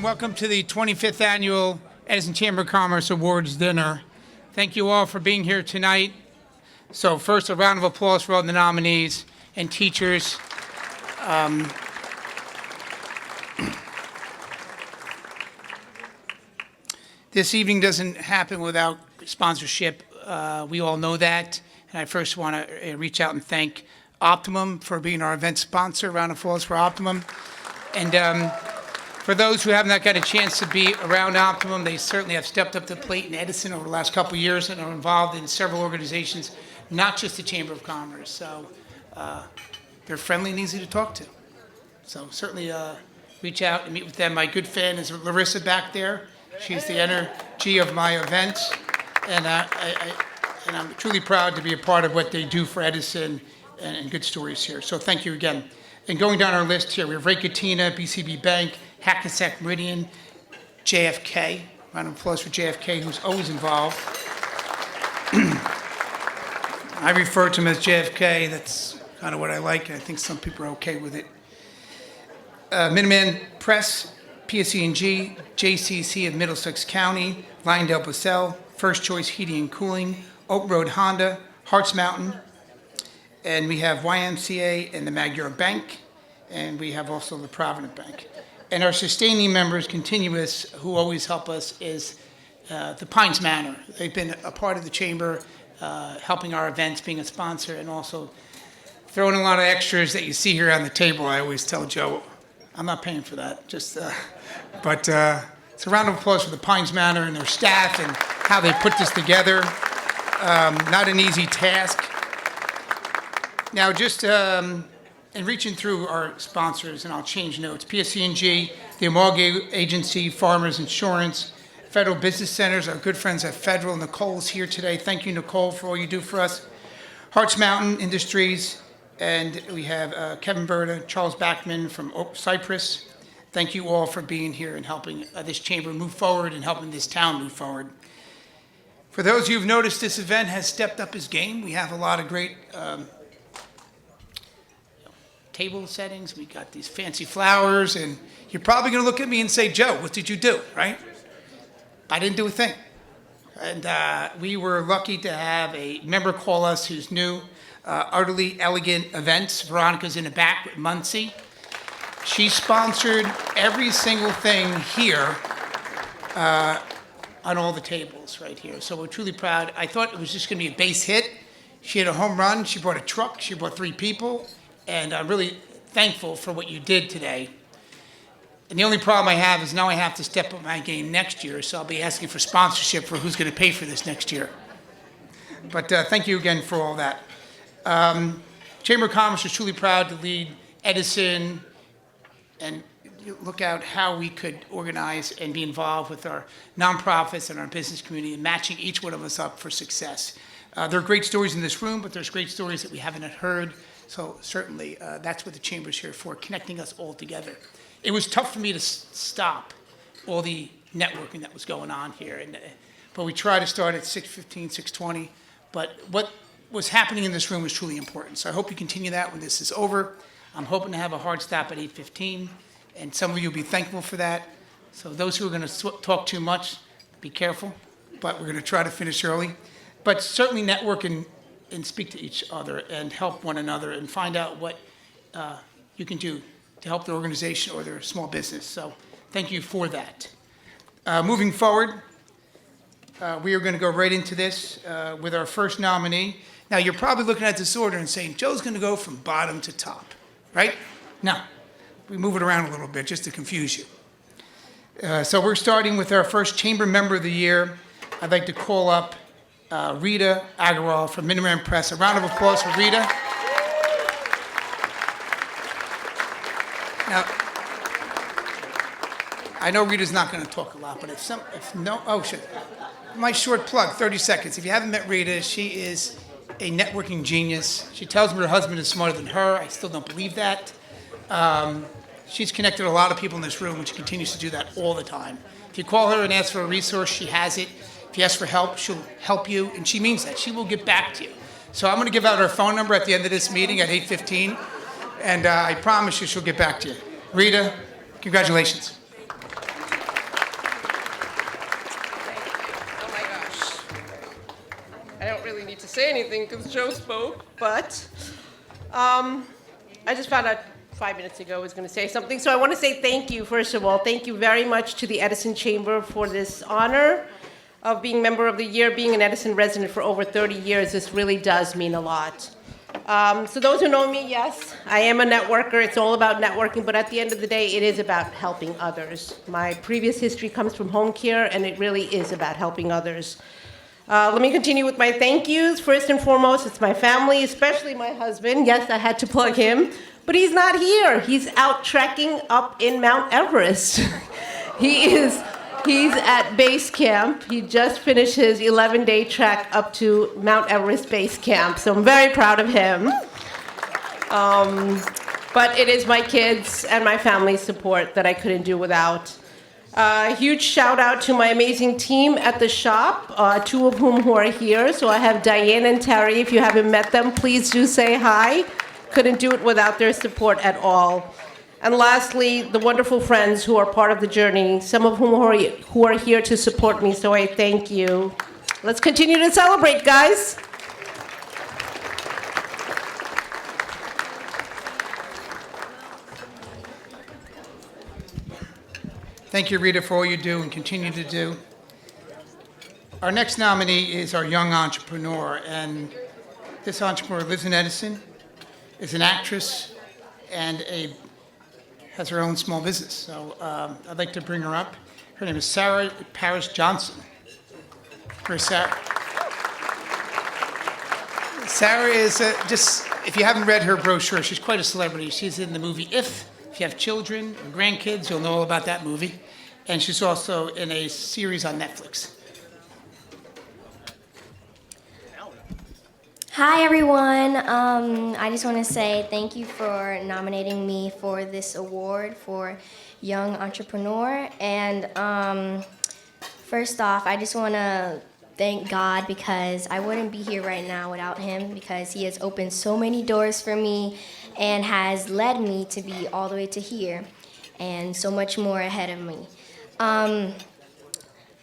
Welcome to the 25th Annual Edison Chamber of Commerce Awards Dinner. Thank you all for being here tonight. So first, a round of applause for all the nominees and teachers. This evening doesn't happen without sponsorship. We all know that. And I first want to reach out and thank Optimum for being our event sponsor. Round of applause for Optimum. And for those who have not got a chance to be around Optimum, they certainly have stepped up to the plate in Edison over the last couple of years and are involved in several organizations, not just the Chamber of Commerce. So they're friendly and easy to talk to. So certainly reach out and meet with them. My good friend is Larissa back there. She's the energy of my events. And I'm truly proud to be a part of what they do for Edison and good stories here. So thank you again. And going down our list here, we have Ray Katina, BCB Bank, Hackensack Meridian, JFK. Round of applause for JFK, who's always involved. I refer to him as JFK. That's kind of what I like. I think some people are okay with it. Minuteman Press, PSE&G, JCC of Middlesex County, Lyondale Basel, First Choice Heating and Cooling, Oak Road Honda, Harts Mountain, and we have YMCA and the Magyar Bank, and we have also the Provident Bank. And our sustaining members, continuous, who always help us, is the Pines Manor. They've been a part of the chamber, helping our events, being a sponsor, and also throwing a lot of extras that you see here on the table. I always tell Joe, I'm not paying for that. But it's a round of applause for the Pines Manor and their staff and how they put this together. Not an easy task. Now, just in reaching through our sponsors, and I'll change notes, PSE&G, the Amalgamated Agency, Farmers Insurance, Federal Business Centers, our good friends at Federal. Nicole's here today. Thank you, Nicole, for all you do for us. Harts Mountain Industries, and we have Kevin Berta, Charles Backman from Cyprus. Thank you all for being here and helping this chamber move forward and helping this town move forward. For those of you who've noticed, this event has stepped up its game. We have a lot of great table settings. We got these fancy flowers, and you're probably going to look at me and say, Joe, what did you do, right? I didn't do a thing. And we were lucky to have a member call us who's new, Utterly Elegant Events. Veronica's in the back with Muncie. She sponsored every single thing here on all the tables right here. So we're truly proud. I thought it was just going to be a base hit. She had a home run. She brought a truck. She brought 3 people. And I'm really thankful for what you did today. And the only problem I have is now I have to step up my game next year, so I'll be asking for sponsorship for who's going to pay for this next year. But thank you again for all that. Chamber of Commerce is truly proud to lead Edison and look out how we could organize and be involved with our nonprofits and our business community and matching each one of us up for success. There are great stories in this room, but there's great stories that we haven't heard. So certainly that's what the chamber is here for, connecting us all together. It was tough for me to stop all the networking that was going on here. But we tried to start at 6:15, 6:20. But what was happening in this room was truly important. So I hope you continue that when this is over. I'm hoping to have a hard stop at 8:15. And some of you will be thankful for that. So those who are going to talk too much, be careful. But we're going to try to finish early. But certainly network and speak to each other and help one another and find out what you can do to help the organization or their small business. So thank you for that. Moving forward, we are going to go right into this with our first nominee. Now, you're probably looking at this order and saying, Joe's going to go from bottom to top, right? No. We move it around a little bit just to confuse you. So we're starting with our first chamber member of the year. I'd like to call up Rita Agarwal from Minuteman Press. A round of applause for Rita. Now, I know Rita's not going to talk a lot, but shit. My short plug, 30 seconds. If you haven't met Rita, she is a networking genius. She tells me her husband is smarter than her. I still don't believe that. She's connected a lot of people in this room, and she continues to do that all the time. If you call her and ask for a resource, she has it. If you ask for help, she'll help you, and she means that. She will get back to you. So I'm going to give out her phone number at the end of this meeting at 8:15, and I promise you she'll get back to you. Rita, congratulations. Oh my gosh. I don't really need to say anything because Joe spoke, but I just found out 5 minutes ago I was going to say something. So I want to say thank you, first of all. Thank you very much to the Edison Chamber for this honor of being Member of the Year, being an Edison resident for over 30 years. This really does mean a lot. So those who know me, yes, I am a networker. It's all about networking, but at the end of the day, it is about helping others. My previous history comes from home care, and it really is about helping others. Let me continue with my thank yous. First and foremost, it's my family, especially my husband. Yes, I had to plug him, but he's not here. He's out trekking up in Mount Everest. He's at base camp. He just finished his 11-day trek up to Mount Everest base camp, so I'm very proud of him. But it is my kids and my family's support that I couldn't do without. A huge shout out to my amazing team at the shop, two of whom who are here. So I have Diane and Terry. If you haven't met them, please do say hi. Couldn't do it without their support at all. And lastly, the wonderful friends who are part of the journey, some of whom who are here to support me, so I thank you. Let's continue to celebrate, guys. Thank you, Rita, for all you do and continue to do. Our next nominee is our young entrepreneur, and this entrepreneur lives in Edison, is an actress, and has her own small business. So I'd like to bring her up. Her name is Sarah Paris Johnson. Where's Sarah? Sarah is if you haven't read her brochure, she's quite a celebrity. She's in the movie If you have children or grandkids, you'll know all about that movie. And she's also in a series on Netflix. Hi, everyone. I just want to say thank you for nominating me for this award for Young Entrepreneur. And first off, I just want to thank God because I wouldn't be here right now without him because he has opened so many doors for me and has led me to be all the way to here and so much more ahead of me.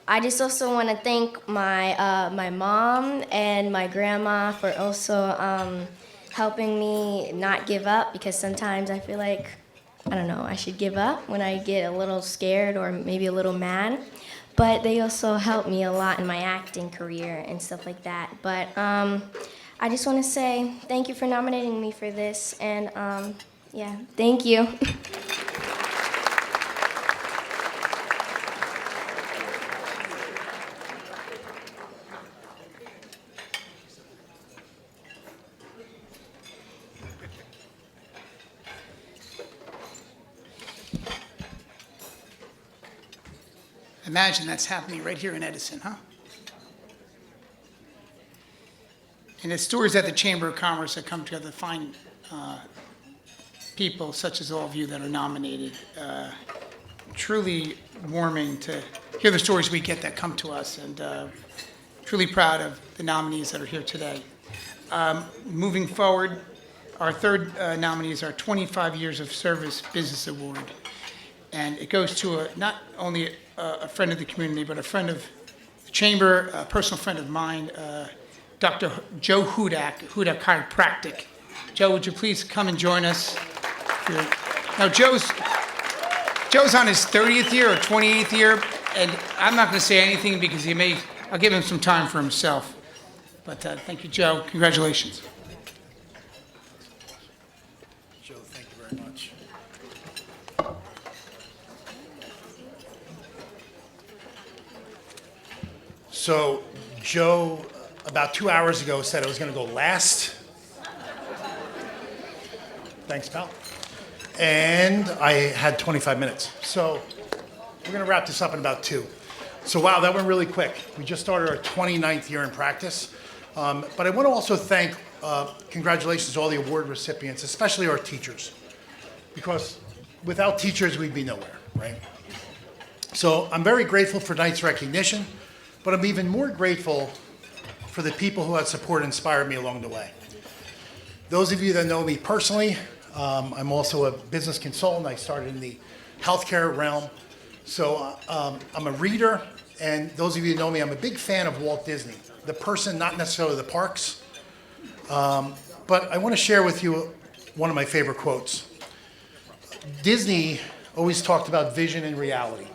I just also want to thank my mom and my grandma for also helping me not give up because sometimes I feel like, I don't know, I should give up when I get a little scared or maybe a little mad. But they also helped me a lot in my acting career and stuff like that. But I just want to say thank you for nominating me for this. And yeah, thank you. Imagine that's happening right here in Edison, huh? And it's stories at the Chamber of Commerce that come together to find people such as all of you that are nominated. Truly warming to hear the stories we get that come to us, and truly proud of the nominees that are here today. Moving forward, our third nominee is our 25 Years of Service Business Award. And it goes to not only a friend of the community, but a friend of the Chamber, a personal friend of mine, Dr. Joe Hudak Chiropractic. Joe, would you please come and join us? Now, Joe's on his 30th year or 28th year, and I'm not going to say anything because I'll give him some time for himself. But thank you, Joe. Congratulations. Joe, thank you very much. So Joe, about 2 hours ago, said I was going to go last. Thanks, pal. And I had 25 minutes. So We're going to wrap this up in about 2. So wow, that went really quick. We just started our 29th year in practice. But I want to also thank, congratulations to all the award recipients, especially our teachers. Because without teachers, we'd be nowhere, right? So I'm very grateful for tonight's recognition, but I'm even more grateful for the people who have supported and inspired me along the way. Those of you that know me personally, I'm also a business consultant. I started in the healthcare realm. So I'm a reader, and those of you who know me, I'm a big fan of Walt Disney. The person, not necessarily the parks. But I want to share with you one of my favorite quotes. Disney always talked about vision and reality.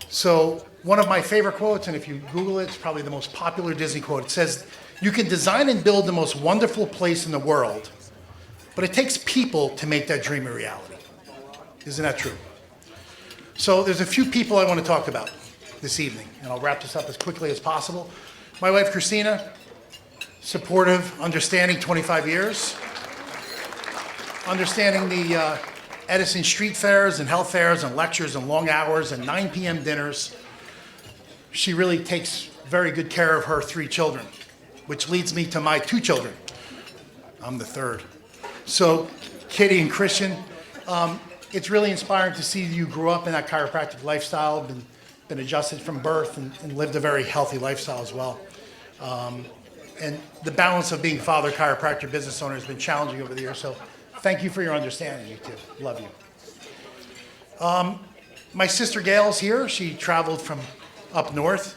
So one of my favorite quotes, and if you Google it, it's probably the most popular Disney quote. It says, "You can design and build the most wonderful place in the world, but it takes people to make that dream a reality." Isn't that true? So there's a few people I want to talk about this evening, and I'll wrap this up as quickly as possible. My wife, Christina, supportive, understanding, 25 years. Understanding the Edison street fairs and health fairs and lectures and long hours and 9 p.m. dinners. She really takes very good care of her 3 children, which leads me to my 2 children. I'm the third. So Kitty and Christian, it's really inspiring to see you grow up in that chiropractic lifestyle, been adjusted from birth and lived a very healthy lifestyle as well. And the balance of being father, chiropractor, business owner has been challenging over the years. So thank you for your understanding, you two. Love you. My sister Gail's here. She traveled from up north.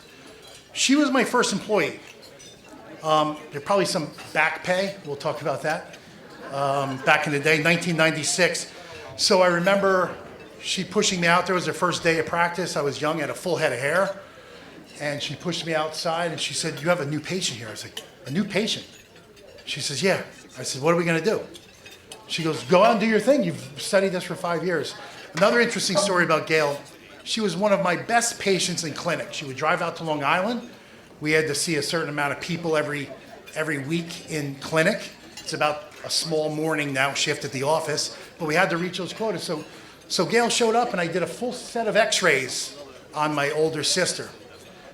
She was my first employee. There's probably some back pay. We'll talk about that. Back in the day, 1996. So I remember she pushing me out there. It was her first day of practice. I was young, had a full head of hair. And she pushed me outside and she said, "You have a new patient here." I was like, "A new patient?" She says, "Yeah." I said, "What are we going to do?" She goes, "Go out and do your thing. You've studied this for 5 years." Another interesting story about Gail. She was one of my best patients in clinic. She would drive out to Long Island. We had to see a certain amount of people every week in clinic. It's about a small morning now shift at the office, but we had to reach those quotas. So Gail showed up and I did a full set of x-rays on my older sister.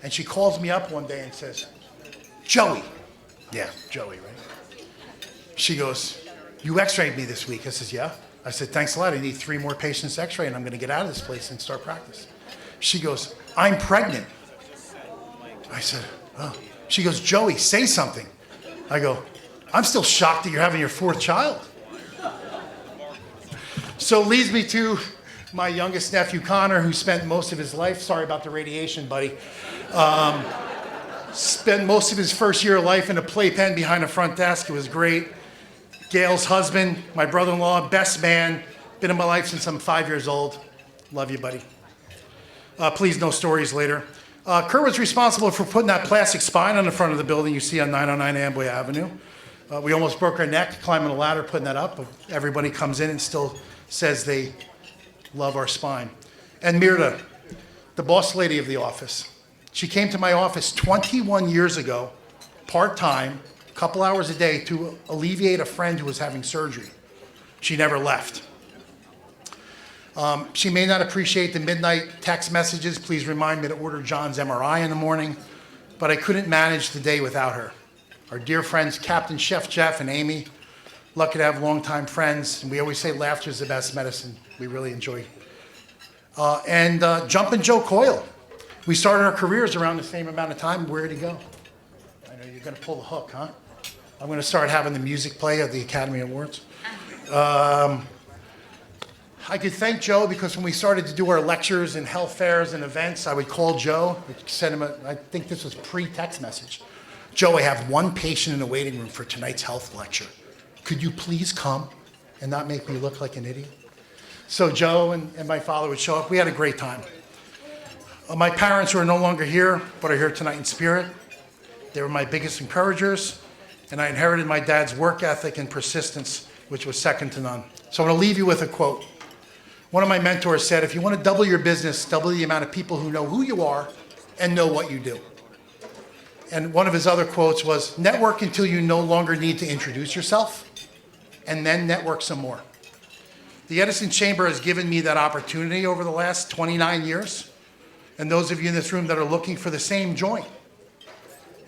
And she calls me up one day and says, "Joey." Yeah, Joey, right? She goes, "You x-rayed me this week." I says, "Yeah." I said, "Thanks a lot. I need 3 more patients to x-ray and I'm going to get out of this place and start practice." She goes, "I'm pregnant." I said, "Oh." She goes, "Joey, say something." I go, "I'm still shocked that you're having your 4th child." So leads me to my youngest nephew, Connor, who spent most of his life, sorry about the radiation, buddy, spent most of his first year of life in a playpen behind a front desk. It was great. Gail's husband, my brother-in-law, best man, been in my life since I'm 5 years old. Love you, buddy. Please, no stories later. Kurt was responsible for putting that plastic spine on the front of the building you see on 909 Amboy Avenue. We almost broke our neck climbing a ladder, putting that up, but everybody comes in and still says they love our spine. And Mirta, the boss lady of the office. She came to my office 21 years ago, part-time, a couple hours a day to alleviate a friend who was having surgery. She never left. She may not appreciate the midnight text messages. Please remind me to order John's MRI in the morning. But I couldn't manage the day without her. Our dear friends, Captain Chef Jeff and Amy, lucky to have longtime friends. And we always say laughter is the best medicine. We really enjoy. And Jumpin' Joe Coyle. We started our careers around the same amount of time. Where'd he go? I know you're going to pull the hook, huh? I'm going to start having the music play at the Academy Awards. I could thank Joe because when we started to do our lectures and health fairs and events, I would call Joe, send him I think this was pre-text message. "Joe, I have 1 patient in the waiting room for tonight's health lecture. Could you please come and not make me look like an idiot?" So Joe and my father would show up. We had a great time. My parents, who are no longer here, but are here tonight in spirit, they were my biggest encouragers, and I inherited my dad's work ethic and persistence, which was second to none. So I'm going to leave you with a quote. One of my mentors said, "If you want to double your business, double the amount of people who know who you are and know what you do." And one of his other quotes was, "Network until you no longer need to introduce yourself, and then network some more." The Edison Chamber has given me that opportunity over the last 29 years. And those of you in this room that are looking for the same, join.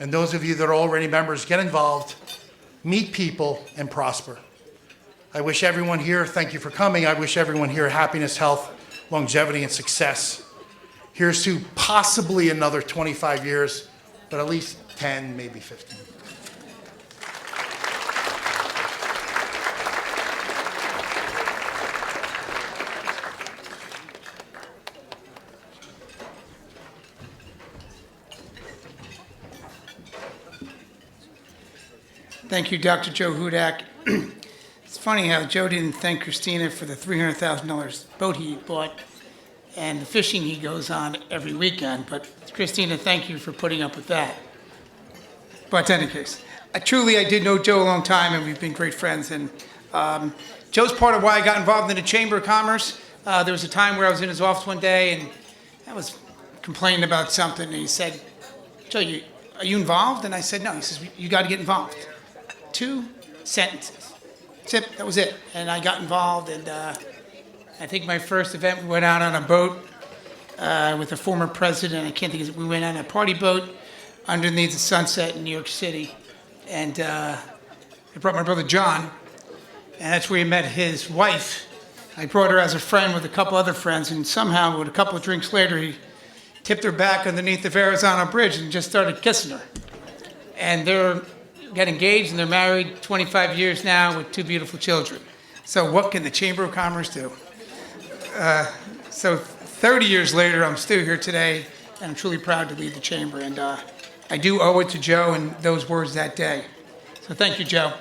And those of you that are already members, get involved, meet people, and prosper. I wish everyone here, thank you for coming. I wish everyone here happiness, health, longevity, and success. Here's to possibly another 25 years, but at least 10, maybe 15. Thank you, Dr. Joe Hudak. It's funny how Joe didn't thank Christina for the $300,000 boat he bought and the fishing he goes on every weekend, but Christina, thank you for putting up with that. But in any case, I did know Joe a long time, and we've been great friends. And Joe's part of why I got involved in the Chamber of Commerce. There was a time where I was in his office one day, and I was complaining about something, and he said, Joe, are you involved? And I said, no. He says, you got to get involved. 2 sentences. That was it. And I got involved, and I think my first event, we went out on a boat with a former president. I can't think of it. We went on a party boat underneath the sunset in New York City. And I brought my brother John, and that's where he met his wife. I brought her as a friend with a couple other friends, and somehow, with a couple of drinks later, he tipped her back underneath the Verrazano Bridge and just started kissing her. And they're got engaged, and they're married 25 years now with 2 beautiful children. So what can the Chamber of Commerce do? So 30 years later, I'm still here today, and I'm truly proud to lead the Chamber. And I do owe it to Joe and those words that day. So thank you, Joe.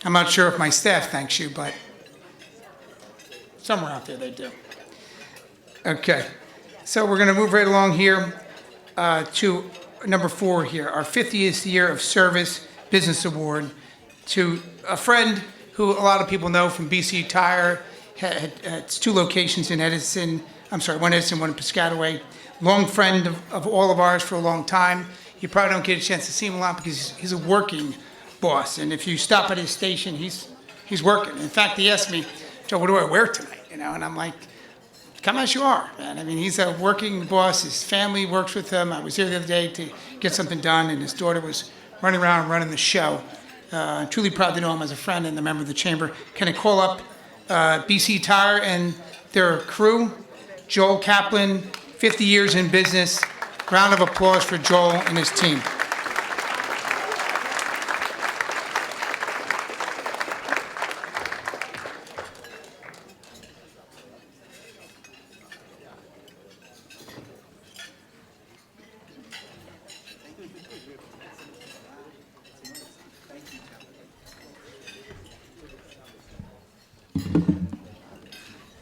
I'm not sure if my staff thanks you, but somewhere out there they do. Okay, so we're going to move right along here to number 4 here, our 50th year of service business award to a friend who a lot of people know from BC Tire. It's 2 locations in Edison. I'm sorry, one Edison, one in Piscataway. Long friend of all of ours for a long time. You probably don't get a chance to see him a lot because he's a working boss. And if you stop at his station, he's working. In fact, he asked me, Joe, what do I wear tonight? And I'm like, come as you are, man. I mean, he's a working boss. His family works with him. I was here the other day to get something done, and his daughter was running around running the show. Truly proud to know him as a friend and a member of the Chamber. Can I call up BC Tire and their crew? Joel Kaplan, 50 years in business. Round of applause for Joel and his team.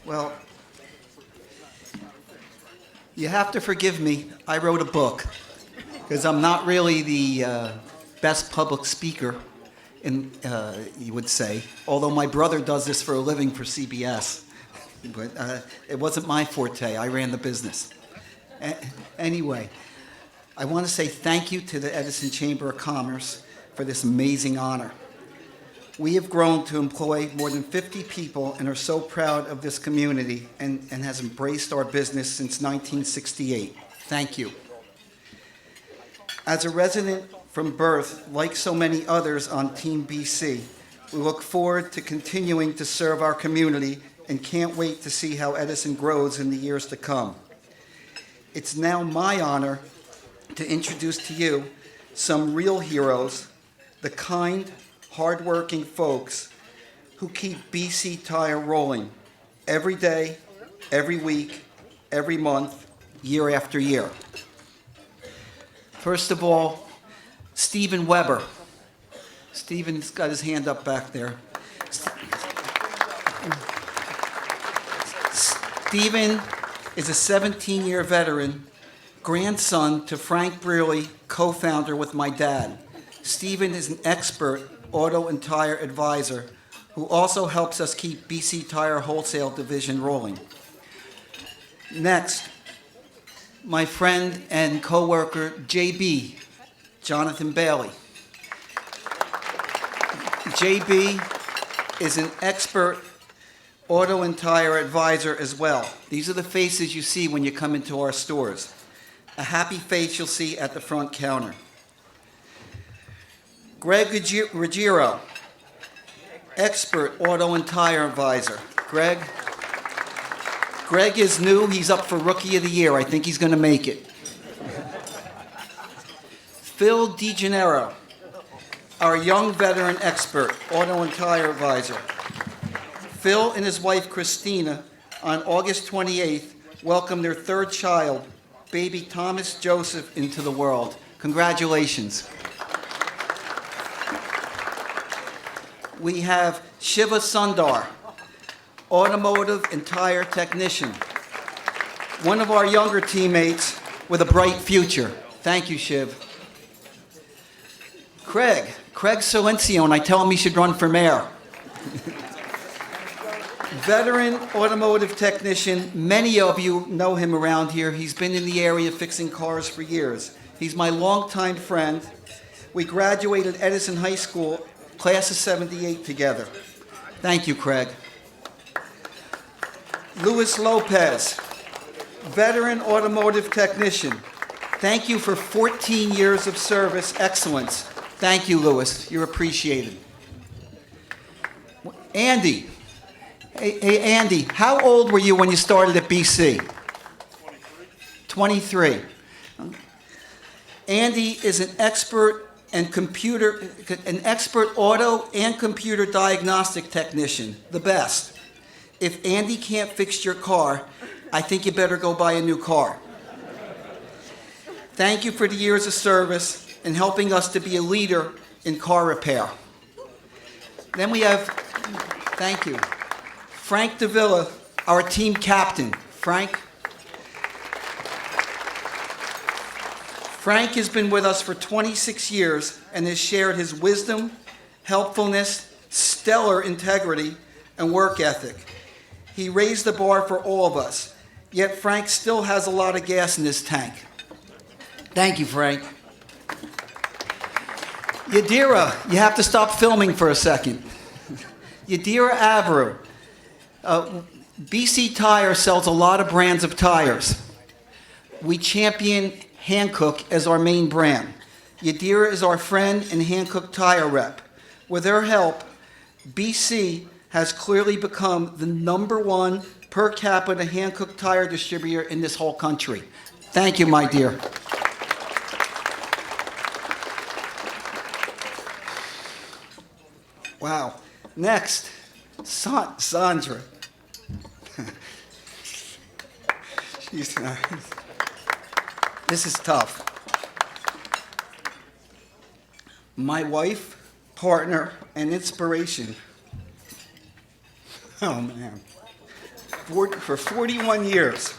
Well, you have to forgive me. I wrote a book because I'm not really the best public speaker, you would say, although my brother does this for a living for CBS. But it wasn't my forte. I ran the business. Anyway, I want to say thank you to the Edison Chamber of Commerce for this amazing honor. We have grown to employ more than 50 people and are so proud of this community and has embraced our business since 1968. Thank you. As a resident from birth, like so many others on Team BC, we look forward to continuing to serve our community and can't wait to see how Edison grows in the years to come. It's now my honor to introduce to you some real heroes, the kind, hardworking folks who keep BC Tire rolling every day, every week, every month, year after year. First of all, Stephen Weber. Stephen's got his hand up back there. Stephen is a 17-year veteran, grandson to Frank Brearley, co-founder with my dad. Stephen is an expert auto and tire advisor who also helps us keep BC Tire Wholesale Division rolling. Next, my friend and coworker, JB, Jonathan Bailey. JB is an expert auto and tire advisor as well. These are the faces you see when you come into our stores. A happy face you'll see at the front counter. Greg Ruggiero, expert auto and tire advisor. Greg is new. He's up for Rookie of the Year. I think he's going to make it. Phil DeGennaro, our young veteran expert, auto and tire advisor. Phil and his wife Christina, on August 28th, welcomed their third child, baby Thomas Joseph, into the world. Congratulations. We have Shiva Sundar, automotive and tire technician. One of our younger teammates with a bright future. Thank you, Shiv. Craig Silencione, I tell him he should run for mayor. Veteran automotive technician, many of you know him around here. He's been in the area fixing cars for years. He's my longtime friend. We graduated Edison High School, class of 78 together. Thank you, Craig. Luis Lopez, veteran automotive technician. Thank you for 14 years of service, excellence. Thank you, Luis. You're appreciated. Andy. Hey, Andy, how old were you when you started at BC? 23. Andy is an expert auto and computer diagnostic technician, the best. If Andy can't fix your car, I think you better go buy a new car. Thank you for the years of service and helping us to be a leader in car repair. Then we have, thank you, Frank Davila, our team captain. Frank has been with us for 26 years and has shared his wisdom, helpfulness, stellar integrity, and work ethic. He raised the bar for all of us, yet Frank still has a lot of gas in his tank. Thank you, Frank. Yadira, you have to stop filming for a second. Yadira Avru. BC Tire sells a lot of brands of tires. We champion Hankook as our main brand. Yadira is our friend and Hankook tire rep. With her help, BC has clearly become the #1 per capita Hankook tire distributor in this whole country. Thank you, my dear. Wow. Next, Sandra. This is tough. My wife, partner, and inspiration. Oh, man. For 41 years.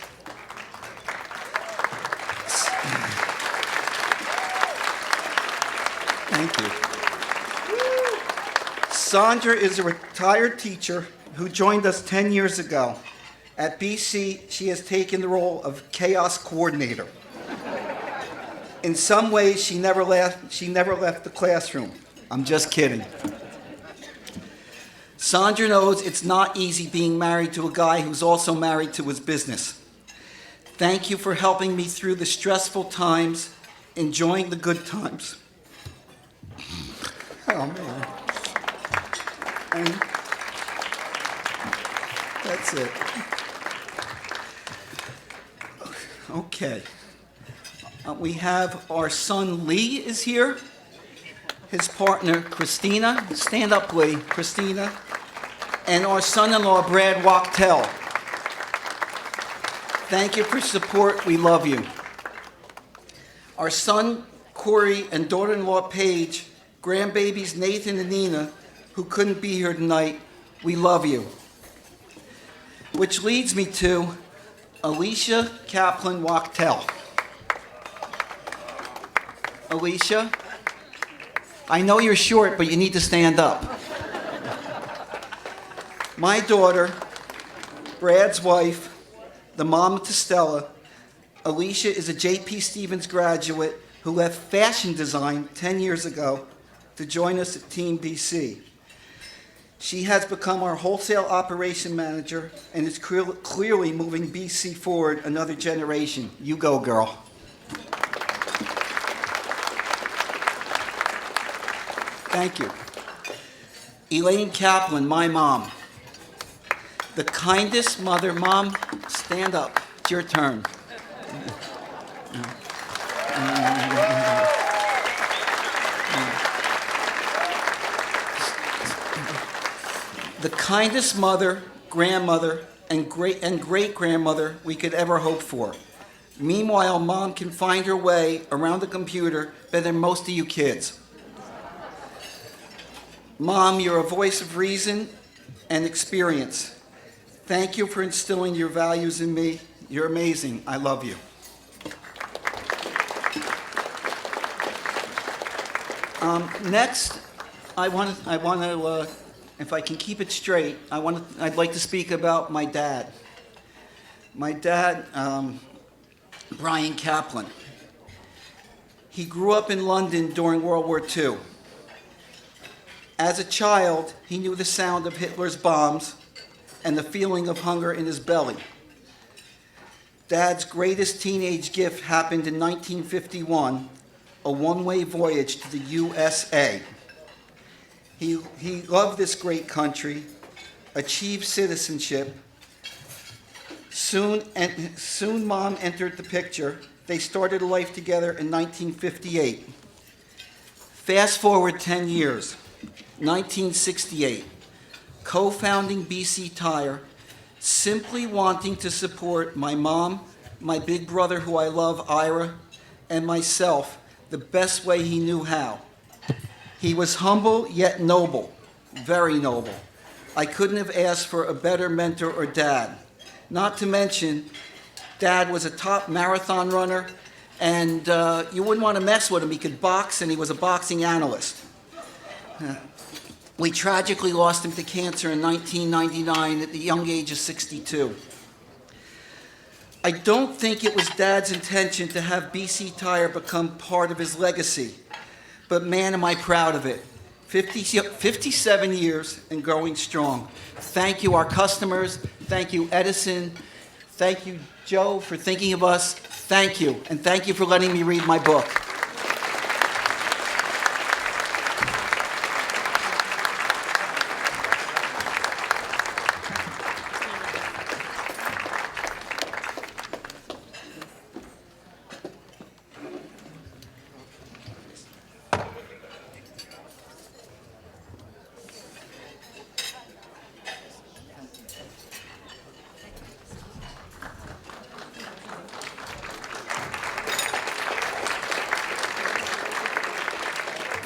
Thank you. Sandra is a retired teacher who joined us 10 years ago. At BC, she has taken the role of chaos coordinator. In some ways, she never left the classroom. I'm just kidding. Sandra knows it's not easy being married to a guy who's also married to his business. Thank you for helping me through the stressful times, enjoying the good times. Oh, man. And that's it. Okay. We have our son Lee is here. His partner Christina. Stand up, Lee. Christina. And our son-in-law Brad Wachtel. Thank you for support. We love you. Our son Corey and daughter-in-law Paige, grandbabies Nathan and Nina, who couldn't be here tonight, we love you. Which leads me to Alicia Kaplan Wachtel. Alicia, I know you're short, but you need to stand up. My daughter, Brad's wife, the mom to Stella, Alicia is a J.P. Stevens graduate who left fashion design 10 years ago to join us at Team BC. She has become our wholesale operation manager and is clearly moving BC forward another generation. You go, girl. Thank you. Elaine Kaplan, my mom. The kindest mother. Mom, stand up. It's your turn. The kindest mother, grandmother, and great-grandmother we could ever hope for. Meanwhile, Mom can find her way around the computer better than most of you kids. Mom, you're a voice of reason and experience. Thank you for instilling your values in me. You're amazing. I love you. Next, I want to, if I can keep it straight, I'd like to speak about my dad. My dad, Brian Kaplan. He grew up in London during World War II. As a child, he knew the sound of Hitler's bombs and the feeling of hunger in his belly. Dad's greatest teenage gift happened in 1951, a one-way voyage to the USA. He loved this great country, achieved citizenship. Soon Mom entered the picture. They started a life together in 1958. Fast forward 10 years, 1968, co-founding BC Tire, simply wanting to support my mom, my big brother who I love, Ira, and myself the best way he knew how. He was humble yet noble, very noble. I couldn't have asked for a better mentor or dad. Not to mention, Dad was a top marathon runner, and you wouldn't want to mess with him. He could box, and he was a boxing analyst. We tragically lost him to cancer in 1999 at the young age of 62. I don't think it was Dad's intention to have BC Tire become part of his legacy, but man, am I proud of it. 57 years and growing strong. Thank you, our customers. Thank you, Edison. Thank you, Joe, for thinking of us. Thank you, and thank you for letting me read my book.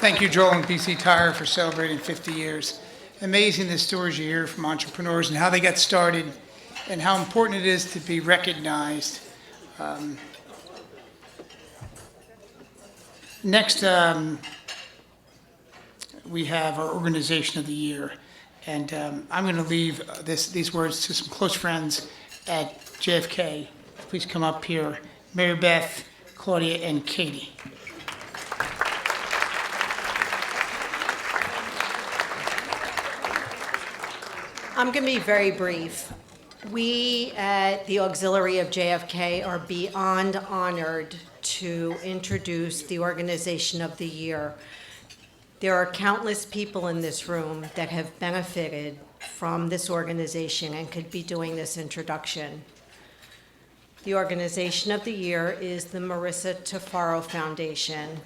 Thank you, Joel and BC Tire, for celebrating 50 years. Amazing the stories you hear from entrepreneurs and how they got started and how important it is to be recognized. Next, we have our Organization of the Year. And I'm going to leave these words to some close friends at JFK. Please come up here. Mary Beth, Claudia, and Katie. I'm going to be very brief. We at the Auxiliary of JFK are beyond honored to introduce the Organization of the Year. There are countless people in this room that have benefited from this organization and could be doing this introduction. The Organization of the Year is the Marissa Tafaro Foundation.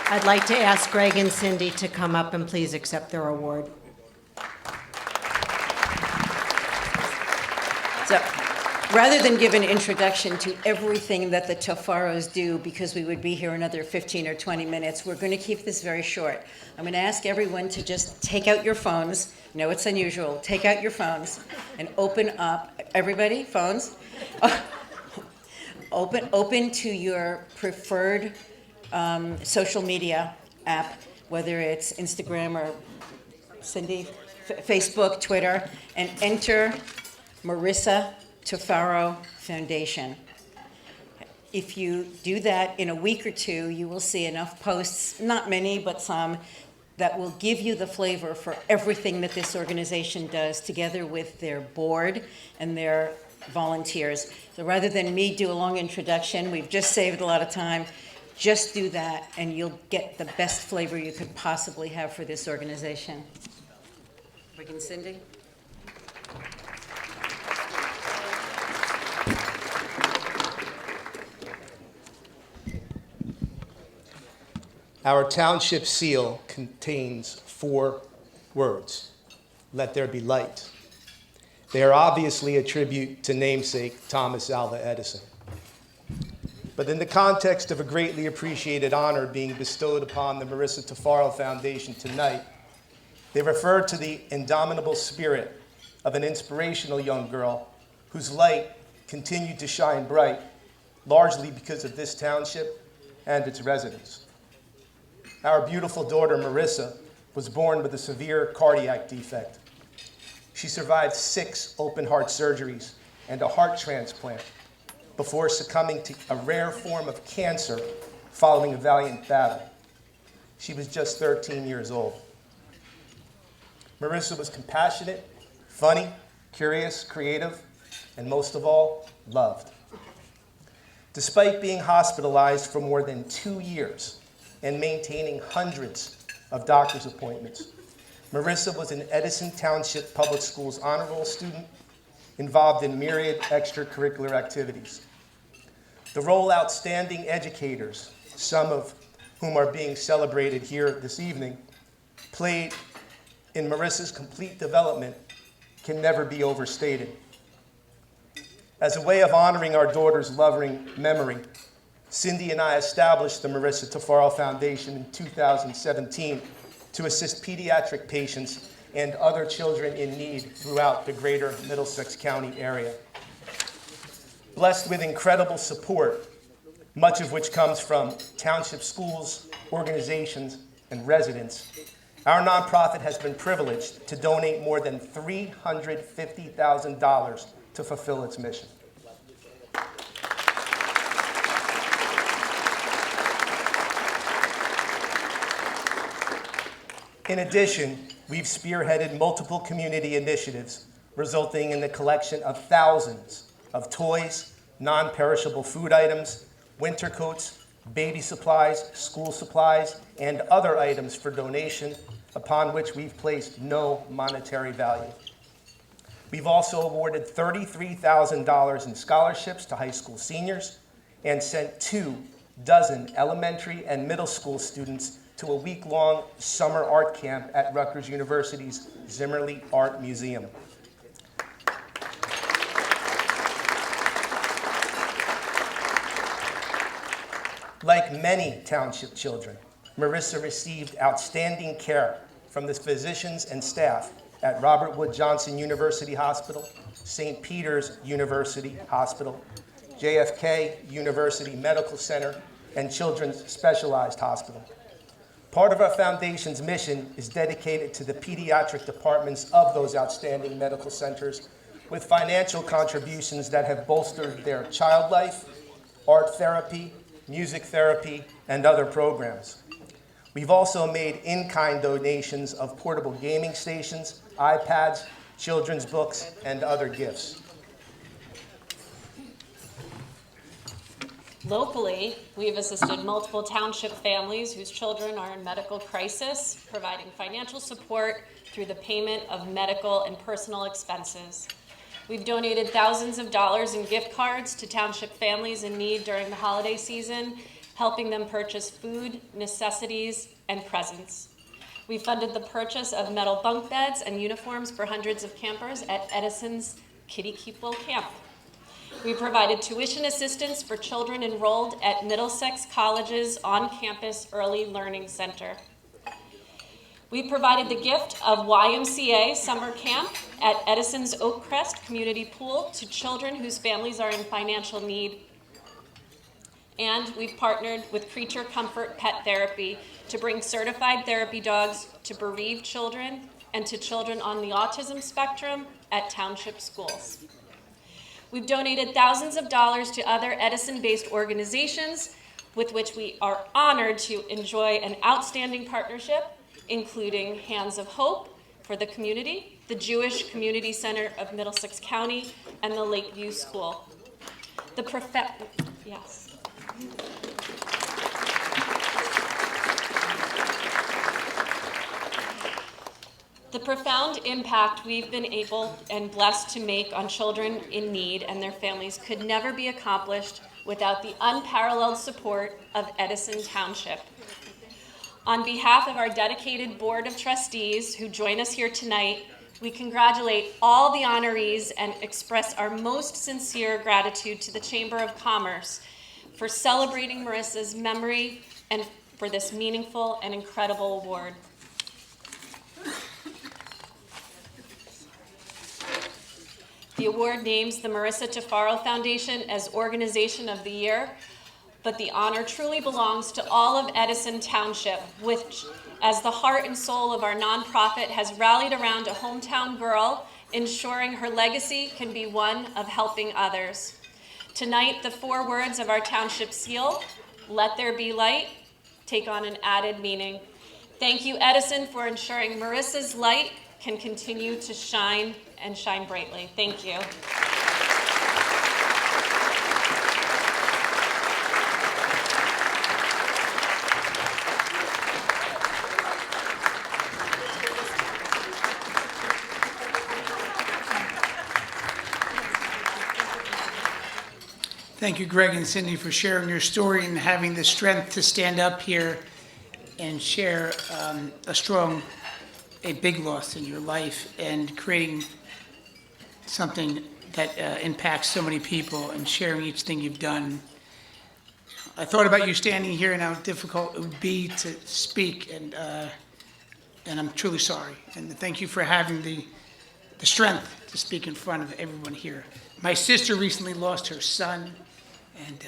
I'd like to ask Greg and Cindy to come up and please accept their award. So, rather than give an introduction to everything that the Tafaros do, because we would be here another 15 or 20 minutes, we're going to keep this very short. I'm going to ask everyone to just take out your phones. No, it's unusual. Take out your phones and open up, everybody, phones. Open to your preferred social media app, whether it's Instagram or Cindy, Facebook, Twitter, and enter Marissa Tafaro Foundation. if you do that in a week or two, you will see enough posts, not many, but some, that will give you the flavor for everything that this organization does together with their board and their volunteers. So rather than me do a long introduction, we've just saved a lot of time. Just do that and you'll get the best flavor you could possibly have for this organization. Begin, Cindy. Our township seal contains 4 words: let there be light. They are obviously a tribute to namesake Thomas Alva Edison. But in the context of a greatly appreciated honor being bestowed upon the Marissa Tafaro Foundation tonight, they refer to the indomitable spirit of an inspirational young girl whose light continued to shine bright, largely because of this township and its residents. Our beautiful daughter, Marissa, was born with a severe cardiac defect. She survived 6 open-heart surgeries and a heart transplant before succumbing to a rare form of cancer following a valiant battle. She was just 13 years old. Marissa was compassionate, funny, curious, creative, and most of all, loved. Despite being hospitalized for more than 2 years and maintaining hundreds of doctor's appointments, Marissa was an Edison Township Public Schools honor roll student involved in myriad extracurricular activities. The role outstanding educators, some of whom are being celebrated here this evening, played in Marissa's complete development can never be overstated. As a way of honoring our daughter's loving memory, Cindy and I established the Marissa Tafaro Foundation in 2017 to assist pediatric patients and other children in need throughout the greater Middlesex County area. Blessed with incredible support, much of which comes from township schools, organizations, and residents, our nonprofit has been privileged to donate more than $350,000 to fulfill its mission. In addition, we've spearheaded multiple community initiatives, resulting in the collection of thousands of toys, non-perishable food items, winter coats, baby supplies, school supplies, and other items for donation, upon which we've placed no monetary value. We've also awarded $33,000 in scholarships to high school seniors and sent 24 elementary and middle school students to a week-long summer art camp at Rutgers University's Zimmerle Art Museum. Like many township children, Marissa received outstanding care from the physicians and staff at Robert Wood Johnson University Hospital, St. Peter's University Hospital, JFK University Medical Center, and Children's Specialized Hospital. Part of our foundation's mission is dedicated to the pediatric departments of those outstanding medical centers with financial contributions that have bolstered their child life, art therapy, music therapy, and other programs. We've also made in-kind donations of portable gaming stations, iPads, children's books, and other gifts. Locally, we've assisted multiple township families whose children are in medical crisis, providing financial support through the payment of medical and personal expenses. We've donated thousands of dollars in gift cards to township families in need during the holiday season, helping them purchase food, necessities, and presents. We funded the purchase of metal bunk beds and uniforms for hundreds of campers at Edison's Kitty Keeple Camp. We provided tuition assistance for children enrolled at Middlesex College's on-campus Early Learning Center. We provided the gift of YMCA summer camp at Edison's Oakcrest Community Pool to children whose families are in financial need. And we've partnered with Creature Comfort Pet Therapy to bring certified therapy dogs to bereaved children and to children on the autism spectrum at township schools. We've donated thousands of dollars to other Edison-based organizations with which we are honored to enjoy an outstanding partnership, including Hands of Hope for the community, the Jewish Community Center of Middlesex County, and the Lakeview School. Yes. The profound impact we've been able and blessed to make on children in need and their families could never be accomplished without the unparalleled support of Edison Township. On behalf of our dedicated Board of Trustees who join us here tonight, we congratulate all the honorees and express our most sincere gratitude to the Chamber of Commerce for celebrating Marissa's memory and for this meaningful and incredible award. The award names the Marissa Tafaro Foundation as Organization of the Year, but the honor truly belongs to all of Edison Township, which, as the heart and soul of our nonprofit, has rallied around a hometown girl, ensuring her legacy can be one of helping others. Tonight, the 4 words of our township seal, "Let there be light," take on an added meaning. Thank you, Edison, for ensuring Marissa's light can continue to shine and shine brightly. Thank you. Thank you, Greg and Cindy, for sharing your story and having the strength to stand up here and share a big loss in your life and creating something that impacts so many people and sharing each thing you've done. I thought about you standing here and how difficult it would be to speak, and I'm truly sorry. And thank you for having the strength to speak in front of everyone here. My sister recently lost her son, and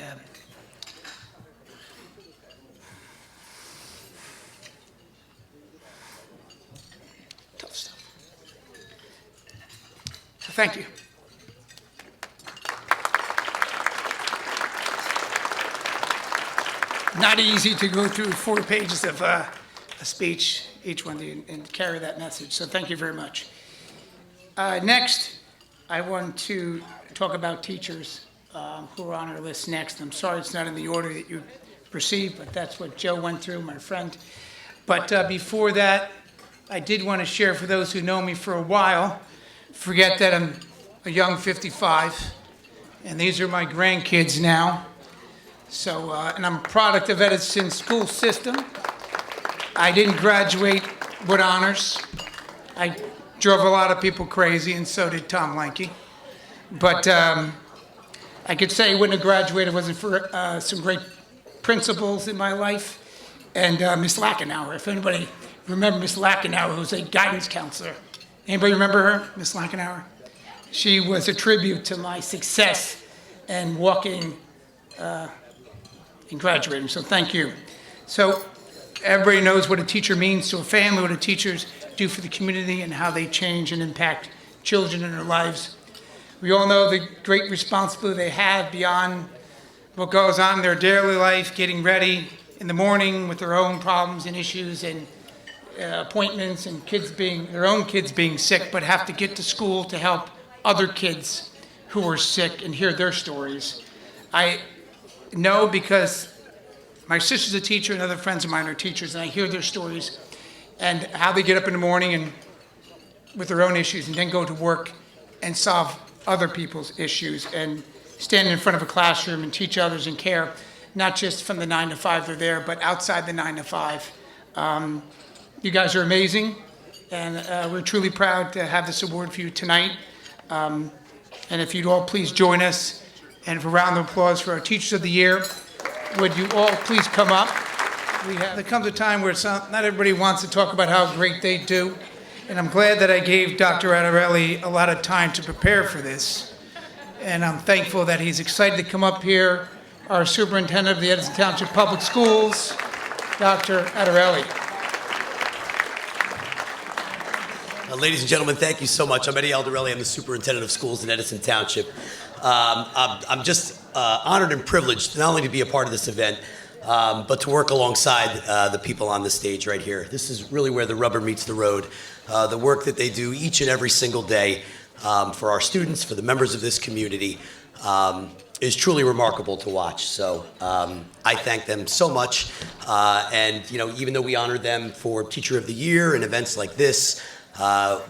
tough stuff. So thank you. Not easy to go through 4 pages of a speech, each one, and carry that message. So thank you very much. Next, I want to talk about teachers who are on our list next. I'm sorry it's not in the order that you received, but that's what Joe went through, my friend. But before that, I did want to share, for those who know me for a while, forget that I'm a young 55, and these are my grandkids now. So, and I'm a product of Edison school system. I didn't graduate with honors. I drove a lot of people crazy, and so did Tom Lanke. But I could say I wouldn't have graduated if it wasn't for some great principals in my life. And Miss Lackenauer, if anybody remember Miss Lackenauer, who was a guidance counselor. Anybody remember her, Miss Lackenauer? She was a tribute to my success and walking and graduating, so thank you. So everybody knows what a teacher means to a family, what a teachers do for the community, and how they change and impact children in their lives. We all know the great responsibility they have beyond what goes on in their daily life, getting ready in the morning with their own problems and issues and appointments, and their own kids being sick, but have to get to school to help other kids who are sick and hear their stories. I know because my sister's a teacher and other friends of mine are teachers, and I hear their stories and how they get up in the morning and with their own issues and then go to work and solve other people's issues and stand in front of a classroom and teach others and care, not just from the 9 to 5 they're there, but outside the 9 to 5. You guys are amazing, and we're truly proud to have this award for you tonight. And if you'd all please join us, and for a round of applause for our Teachers of the Year, would you all please come up? There comes a time where not everybody wants to talk about how great they do, and I'm glad that I gave Dr. Attarelli a lot of time to prepare for this, and I'm thankful that he's excited to come up here. Our Superintendent of the Edison Township Public Schools, Dr. Attarelli. Ladies and gentlemen, thank you so much. I'm Eddie Aldarelli. I'm the superintendent of schools in Edison Township. I'm just honored and privileged not only to be a part of this event, but to work alongside the people on the stage right here. This is really where the rubber meets the road. The work that they do each and every single day for our students, for the members of this community, is truly remarkable to watch. So I thank them so much. And even though we honor them for Teacher of the Year and events like this,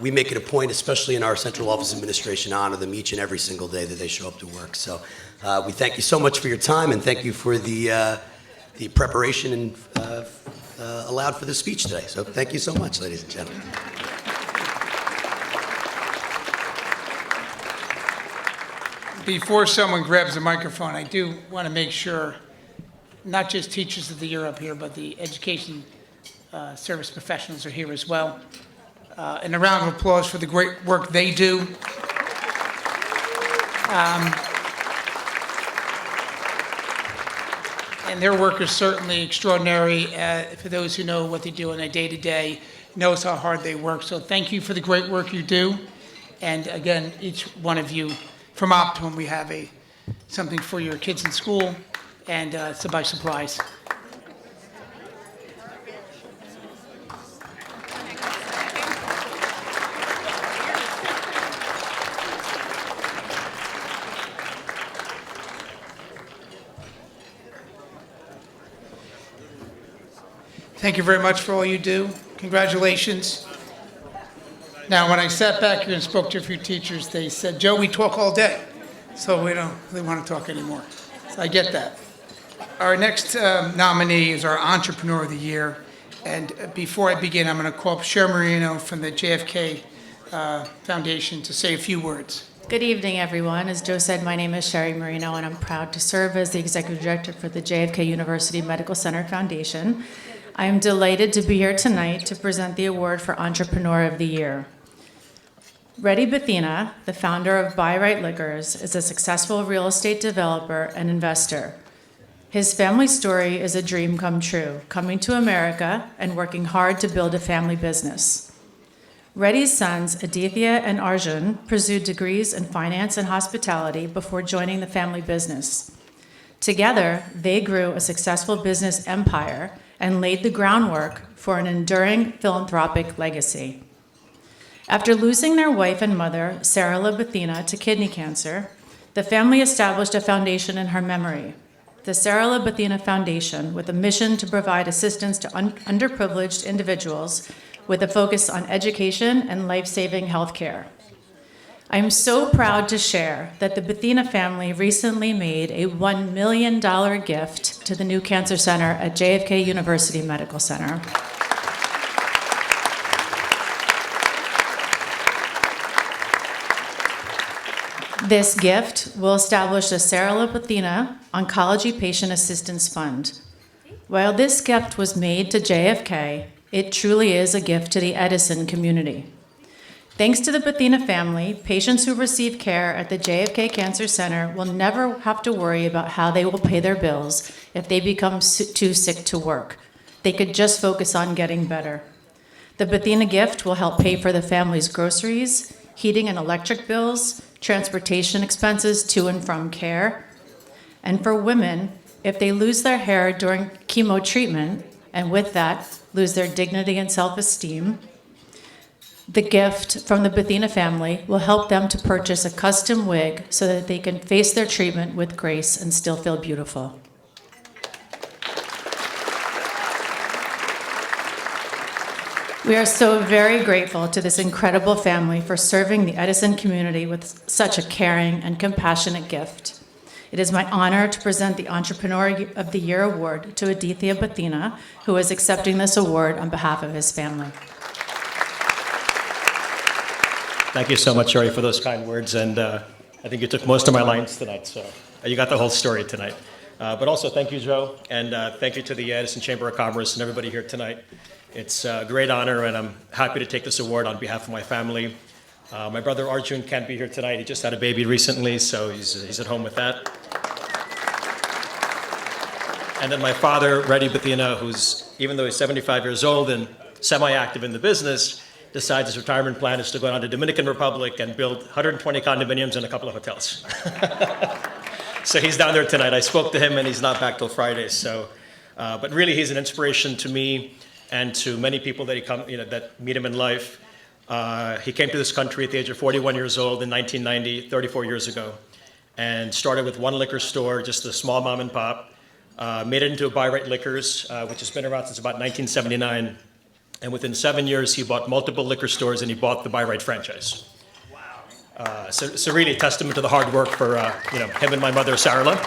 we make it a point, especially in our central office administration, to honor them each and every single day that they show up to work. So we thank you so much for your time, and thank you for the preparation and allowed for this speech today. So thank you so much, ladies and gentlemen. Before someone grabs the microphone, I do want to make sure, not just Teachers of the Year up here, but the education service professionals are here as well. And a round of applause for the great work they do. And their work is certainly extraordinary. For those who know what they do on a day-to-day, knows how hard they work. So thank you for the great work you do. And again, each one of you, from Optimum, we have something for your kids in school, and it's by surprise. Thank you very much for all you do. Congratulations. Now, when I sat back here and spoke to a few teachers, they said, Joe, we talk all day, so we don't really want to talk anymore. So I get that. Our next nominee is our Entrepreneur of the Year. And before I begin, I'm going to call up Cher Marino from the JFK Foundation to say a few words. Good evening, everyone. As Joe said, my name is Sherry Marino, and I'm proud to serve as the Executive Director for the JFK University Medical Center Foundation. I am delighted to be here tonight to present the award for Entrepreneur of the Year. Reddy Bethina, the founder of Buy Right Liquors, is a successful real estate developer and investor. His family story is a dream come true, coming to America and working hard to build a family business. Reddy's sons, Aditya and Arjun, pursued degrees in finance and hospitality before joining the family business. Together, they grew a successful business empire and laid the groundwork for an enduring philanthropic legacy. After losing their wife and mother, Sarah Bethina, to kidney cancer, the family established a foundation in her memory, the Sarah Bethina Foundation, with a mission to provide assistance to underprivileged individuals with a focus on education and life-saving health care. I am so proud to share that the Bethina family recently made a $1 million gift to the new cancer center at JFK University Medical Center. This gift will establish the Sarah Bethina Oncology Patient Assistance Fund. While this gift was made to JFK, it truly is a gift to the Edison community. Thanks to the Bethina family, patients who receive care at the JFK Cancer Center will never have to worry about how they will pay their bills if they become too sick to work. They could just focus on getting better. The Bethina gift will help pay for the family's groceries, heating and electric bills, transportation expenses to and from care. And for women, if they lose their hair during chemo treatment, and with that, lose their dignity and self-esteem, the gift from the Bethina family will help them to purchase a custom wig so that they can face their treatment with grace and still feel beautiful. We are so very grateful to this incredible family for serving the Edison community with such a caring and compassionate gift. It is my honor to present the Entrepreneur of the Year award to Aditya Bethina, who is accepting this award on behalf of his family. Thank you so much, Sherry, for those kind words. And I think you took most of my lines tonight, so you got the whole story tonight. But also, thank you, Joe, and thank you to the Edison Chamber of Commerce and everybody here tonight. It's a great honor, and I'm happy to take this award on behalf of my family. My brother Arjun can't be here tonight. He just had a baby recently, so he's at home with that. And then my father, Reddy Bethina, who's, even though he's 75 years old and semi-active in the business, decides his retirement plan is to go down to Dominican Republic and build 120 condominiums and a couple of hotels. So he's down there tonight. I spoke to him, and he's not back till Friday. So, but really, he's an inspiration to me and to many people that that meet him in life. He came to this country at the age of 41 years old in 1990, 34 years ago, and started with one liquor store, just a small mom and pop. Made it into a Buy Right Liquors, which has been around since about 1979. And within 7 years, he bought multiple liquor stores, and he bought the Buy Right franchise. So really a testament to the hard work for him and my mother, Sarah.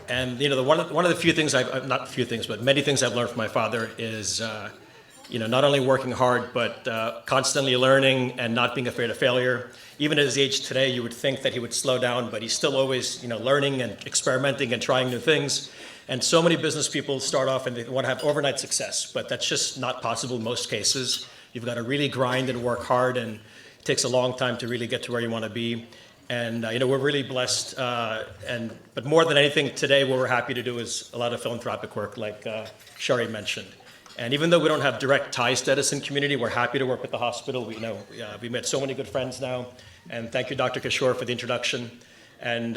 And one of the few things not few things, but many things I've learned from my father is not only working hard, but constantly learning and not being afraid of failure. Even at his age today, you would think that he would slow down, but he's still always learning and experimenting and trying new things. And so many business people start off and they want to have overnight success, but that's just not possible in most cases. You've got to really grind and work hard, and it takes a long time to really get to where you want to be. And we're really blessed. But more than anything, today what we're happy to do is a lot of philanthropic work, like Sherry mentioned. And even though we don't have direct ties to Edison community, we're happy to work with the hospital. We met so many good friends now. And thank you, Dr. Kishore, for the introduction. And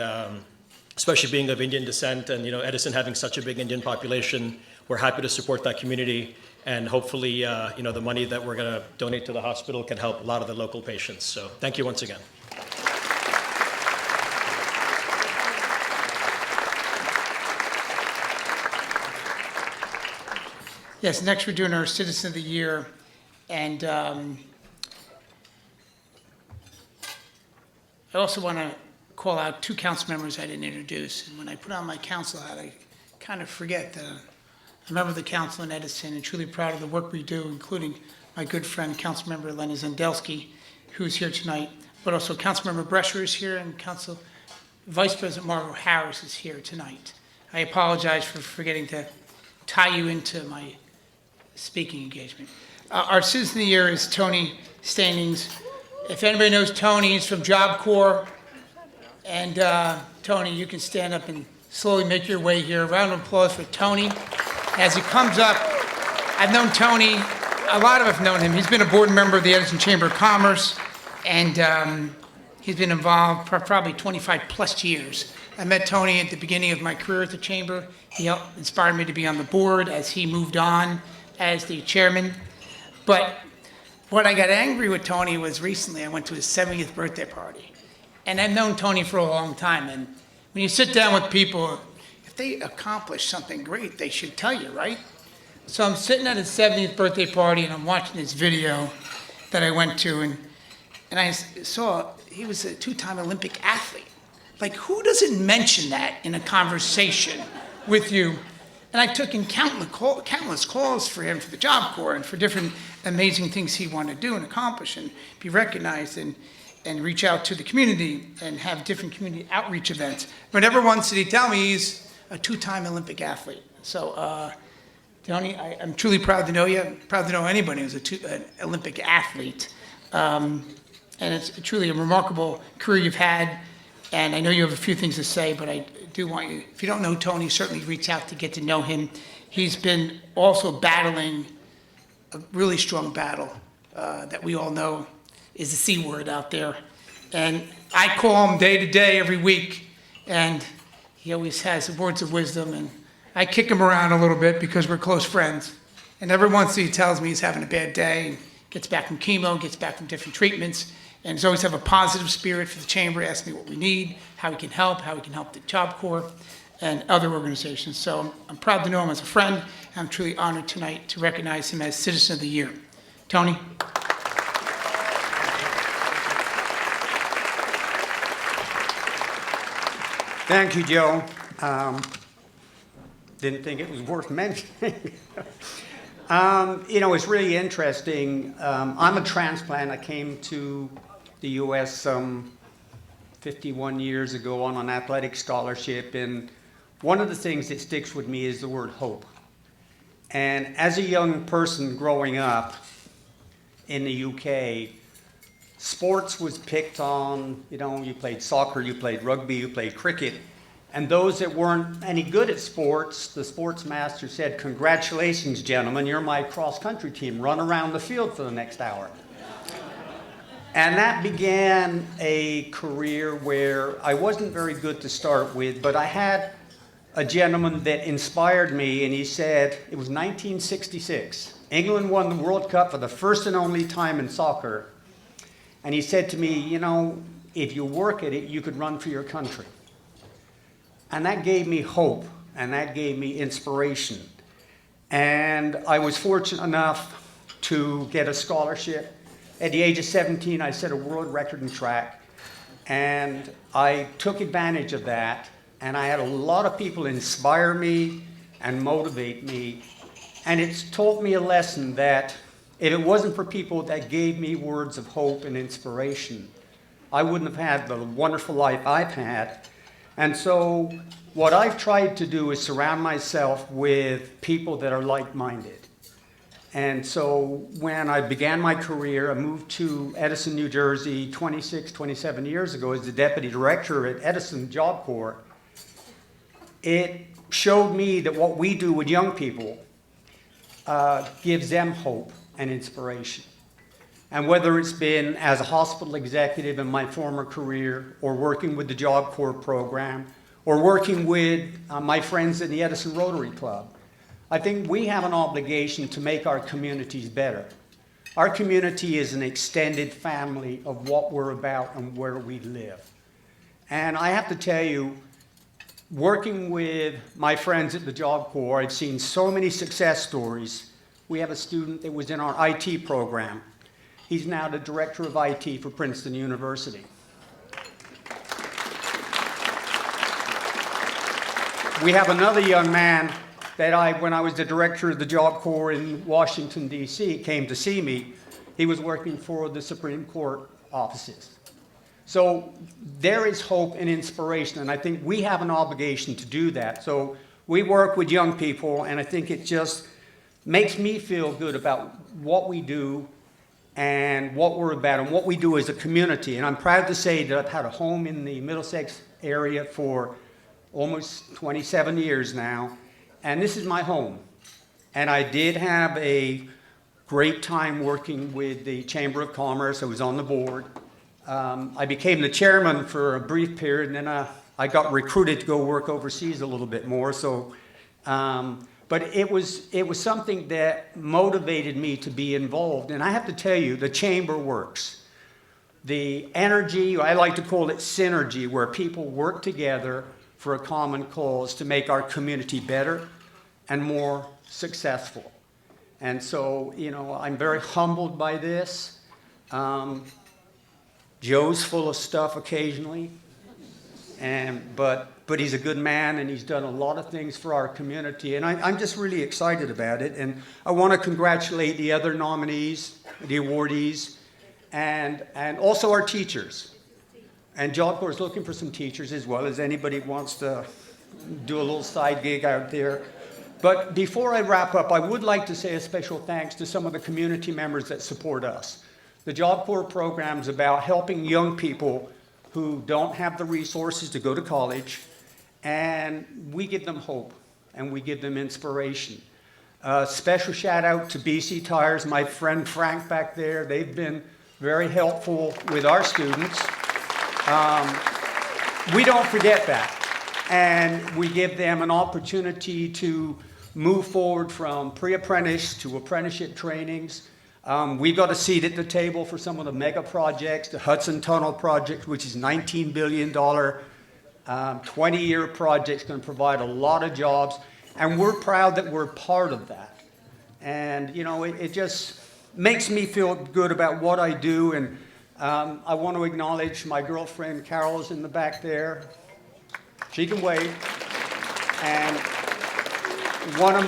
especially being of Indian descent and Edison having such a big Indian population, we're happy to support that community. And hopefully, the money that we're going to donate to the hospital can help a lot of the local patients. So thank you once again. Yes, next we're doing our Citizen of the Year, and I also want to call out two council members I didn't introduce. And when I put on my council hat, I kind of forget that I'm a member of the council in Edison and truly proud of the work we do, including my good friend, Councilmember Elena Zendelski, who's here tonight, but also Councilmember Brescher is here, and Vice President Margot Harris is here tonight. I apologize for forgetting to tie you into my speaking engagement. Our Citizen of the Year is Tony Standings. If anybody knows Tony, he's from Job Corps. And Tony, you can stand up and slowly make your way here. A round of applause for Tony. As he comes up, I've known Tony, a lot of us have known him. He's been a board member of the Edison Chamber of Commerce, and he's been involved for probably 25 plus years. I met Tony at the beginning of my career at the Chamber. He helped inspire me to be on the board as he moved on as the chairman. But what I got angry with Tony was recently I went to his 70th birthday party. And I've known Tony for a long time. And when you sit down with people, if they accomplish something great, they should tell you, right? So I'm sitting at his 70th birthday party and I'm watching this video that I went to, and I saw he was a two-time Olympic athlete. Like, who doesn't mention that in a conversation with you? And I took in countless calls for him for the Job Corps and for different amazing things he wanted to do and accomplish and be recognized and reach out to the community and have different community outreach events. But never once did he tell me he's a two-time Olympic athlete. So, Tony, I'm truly proud to know you. I'm proud to know anybody who's an Olympic athlete. And it's truly a remarkable career you've had. And I know you have a few things to say, but I do want you, if you don't know Tony, certainly reach out to get to know him. He's been also battling a really strong battle that we all know is the C word out there. And I call him day to day every week, and he always has words of wisdom, and I kick him around a little bit because we're close friends. And every once he tells me he's having a bad day, and gets back from chemo, gets back from different treatments, and he's always have a positive spirit for the chamber, asks me what we need, how we can help the Job Corps and other organizations. So I'm proud to know him as a friend, and I'm truly honored tonight to recognize him as Citizen of the Year. Tony? Thank you, Joe. Didn't think it was worth mentioning. It's really interesting. I'm a transplant. I came to the U.S. 51 years ago on an athletic scholarship, and one of the things that sticks with me is the word hope. And as a young person growing up in the UK, sports was picked on. You played soccer, you played rugby, you played cricket, And those that weren't any good at sports, the sports master said, "Congratulations, gentlemen, you're my cross-country team. Run around the field for the next hour." And that began a career where I wasn't very good to start with, but I had a gentleman that inspired me, and he said, it was 1966. England won the World Cup for the first and only time in soccer. And he said to me, "You know, if you work at it, you could run for your country." And that gave me hope, and that gave me inspiration. And I was fortunate enough to get a scholarship. At the age of 17, I set a world record in track, and I took advantage of that, and I had a lot of people inspire me and motivate me, and it's taught me a lesson that if it wasn't for people that gave me words of hope and inspiration, I wouldn't have had the wonderful life I've had. And so what I've tried to do is surround myself with people that are like-minded. And so when I began my career, I moved to Edison, New Jersey 27 years ago as the deputy director at Edison Job Corps. It showed me that what we do with young people gives them hope and inspiration. And whether it's been as a hospital executive in my former career, or working with the Job Corps program, or working with my friends in the Edison Rotary Club, I think we have an obligation to make our communities better. Our community is an extended family of what we're about and where we live. And I have to tell you, working with my friends at the Job Corps, I've seen so many success stories. We have a student that was in our IT program. He's now the director of IT for Princeton University. We have another young man that when I was the director of the Job Corps in Washington, D.C., came to see me. He was working for the Supreme Court offices. So there is hope and inspiration, and I think we have an obligation to do that. So we work with young people, and I think it just makes me feel good about what we do and what we're about and what we do as a community. And I'm proud to say that I've had a home in the Middlesex area for almost 27 years now. And this is my home. And I did have a great time working with the Chamber of Commerce. I was on the board. I became the chairman for a brief period, and then I got recruited to go work overseas a little bit more. So, but it was something that motivated me to be involved. And I have to tell you, the Chamber works. The energy, I like to call it synergy, where people work together for a common cause to make our community better and more successful. And so, you know, I'm very humbled by this. Joe's full of stuff occasionally, but he's a good man, and he's done a lot of things for our community, and I'm just really excited about it. And I want to congratulate the other nominees, the awardees, and also our teachers. And Job Corps is looking for some teachers as well, as anybody wants to do a little side gig out there. But before I wrap up, I would like to say a special thanks to some of the community members that support us. The Job Corps program is about helping young people who don't have the resources to go to college, and we give them hope and we give them inspiration. Special shout out to BC Tires, my friend Frank back there. They've been very helpful with our students. We don't forget that, and we give them an opportunity to move forward from pre-apprentice to apprenticeship trainings. We got a seat at the table for some of the mega projects, the Hudson Tunnel project, which is $19 billion, 20-year project, going to provide a lot of jobs, and we're proud that we're part of that. And, you know, it just makes me feel good about what I do, and I want to acknowledge my girlfriend Carol's in the back there. She can wave. And one of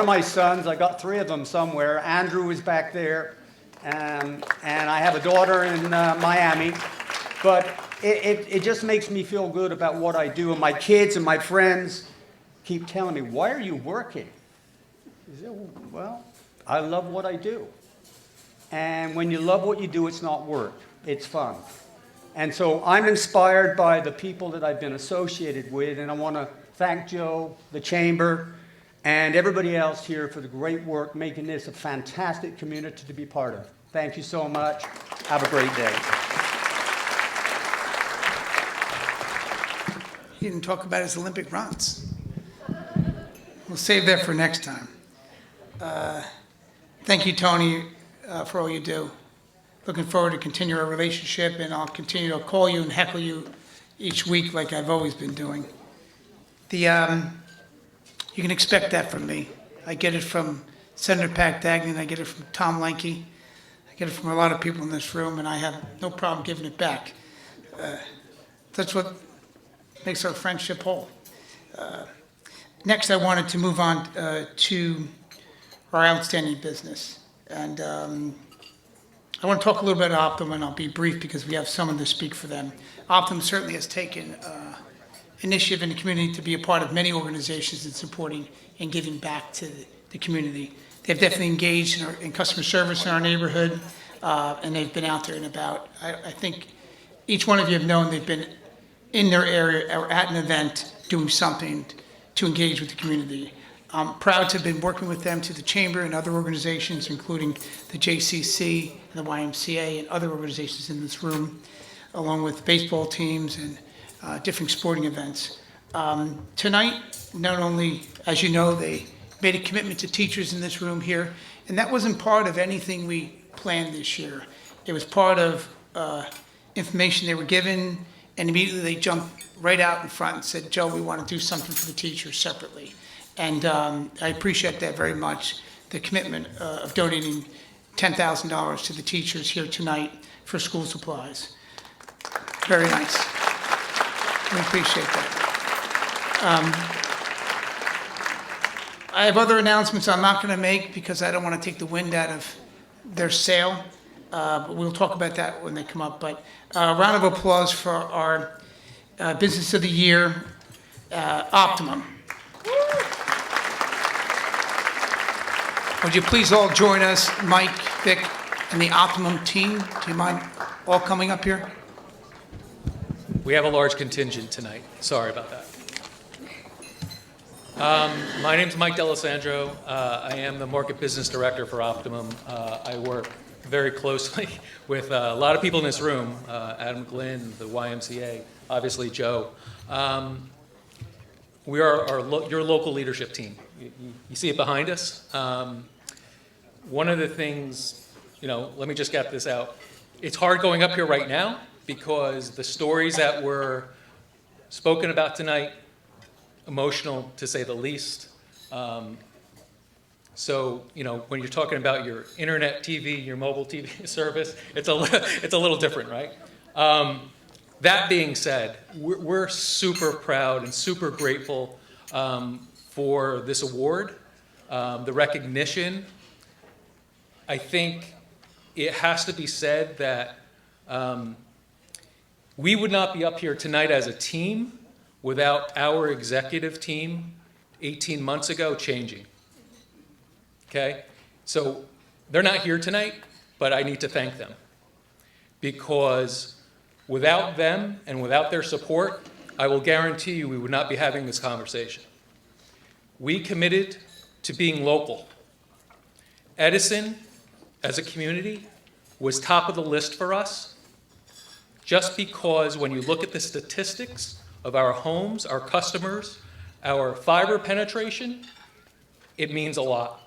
my sons, I got 3 of them somewhere. Andrew is back there, and I have a daughter in Miami. But it just makes me feel good about what I do, and my kids and my friends keep telling me, "Why are you working?" I say, "Well, I love what I do." And when you love what you do, it's not work, it's fun. And so I'm inspired by the people that I've been associated with, and I want to thank Joe, the Chamber, and everybody else here for the great work making this a fantastic community to be part of. Thank you so much. Have a great day. He didn't talk about his Olympic runs. We'll save that for next time. Thank you, Tony, for all you do. Looking forward to continue our relationship, and I'll continue to call you and heckle you each week like I've always been doing. You can expect that from me. I get it from Senator Pat Dagnan, I get it from Tom Lanke, I get it from a lot of people in this room, and I have no problem giving it back. That's what makes our friendship whole. Next, I wanted to move on to our outstanding business. And I want to talk a little bit about Optum, and I'll be brief because we have someone to speak for them. Optum certainly has taken initiative in the community to be a part of many organizations in supporting and giving back to the community. They've definitely engaged in customer service in our neighborhood, and they've been out there and about. I think each one of you have known they've been in their area or at an event doing something to engage with the community. I'm proud to have been working with them to the Chamber and other organizations, including the JCC and the YMCA and other organizations in this room, along with baseball teams and different sporting events. Tonight, not only, as you know, they made a commitment to teachers in this room here, and that wasn't part of anything we planned this year. It was part of information they were given, and immediately they jumped right out in front and said, Joe, we want to do something for the teachers separately. And I appreciate that very much, the commitment of donating $10,000 to the teachers here tonight for school supplies. Very nice. We appreciate that. I have other announcements I'm not going to make because I don't want to take the wind out of their sail, but we'll talk about that when they come up. But a round of applause for our Business of the Year, Optimum. Would you please all join us, Mike, Vic, and the Optimum team? Do you mind all coming up here? We have a large contingent tonight. Sorry about that. My name's Mike D'Alessandro. I am the Market Business Director for Optimum. I work very closely with a lot of people in this room, Adam Glynn, the YMCA, obviously Joe. We are your local leadership team. You see it behind us. One of the things, let me just get this out. It's hard going up here right now because the stories that were spoken about tonight, emotional to say the least. So, when you're talking about your internet TV, your mobile TV service, it's a little different, right? That being said, we're super proud and super grateful for this award, the recognition. I think it has to be said that we would not be up here tonight as a team without our executive team 18 months ago changing. Okay? So they're not here tonight, but I need to thank them because without them and without their support, I will guarantee you we would not be having this conversation. We committed to being local. Edison, as a community, was top of the list for us just because when you look at the statistics of our homes, our customers, our fiber penetration, it means a lot.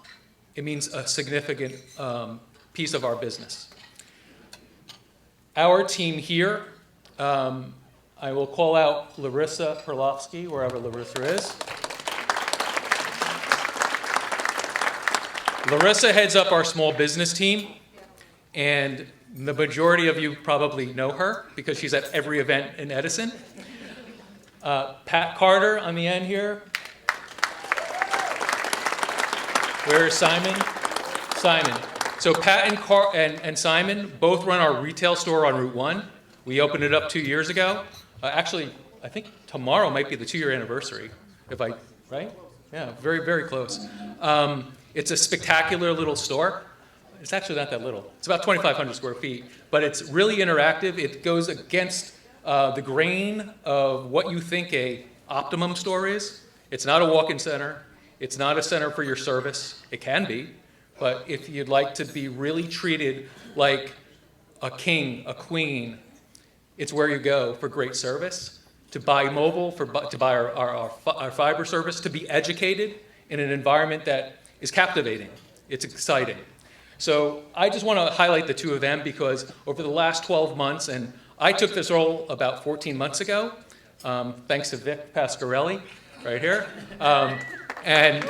It means a significant piece of our business. Our team here, I will call out Larissa Perlovsky, wherever Larissa is. Larissa heads up our small business team, and the majority of you probably know her because she's at every event in Edison. Pat Carter on the end here. Where's Simon? Simon. So Pat and Simon both run our retail store on Route 1. We opened it up 2 years ago. Actually, I think tomorrow might be the 2-year anniversary, right? Yeah, very, very close. It's a spectacular little store. It's actually not that little. It's about 2,500 square feet, but it's really interactive. It goes against the grain of what you think a Optimum store is. It's not a walk-in center. It's not a center for your service. It can be, but if you'd like to be really treated like a king, a queen, it's where you go for great service, to buy mobile, to buy our fiber service, to be educated in an environment that is captivating. It's exciting. So I just want to highlight the two of them because over the last 12 months, and I took this role about 14 months ago, thanks to Vic Pasquarelli, right here. And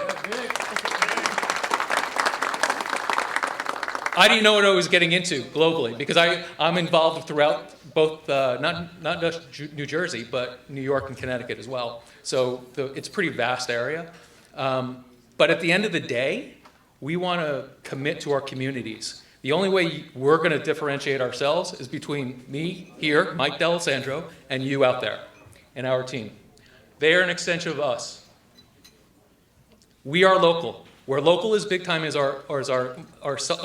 I didn't know what I was getting into globally because I'm involved throughout both, not just New Jersey, but New York and Connecticut as well. So it's a pretty vast area. But at the end of the day, we want to commit to our communities. The only way we're going to differentiate ourselves is between me here, Mike D'Alessandro, and you out there, and our team. They are an extension of us. We are local. Where local is big time is our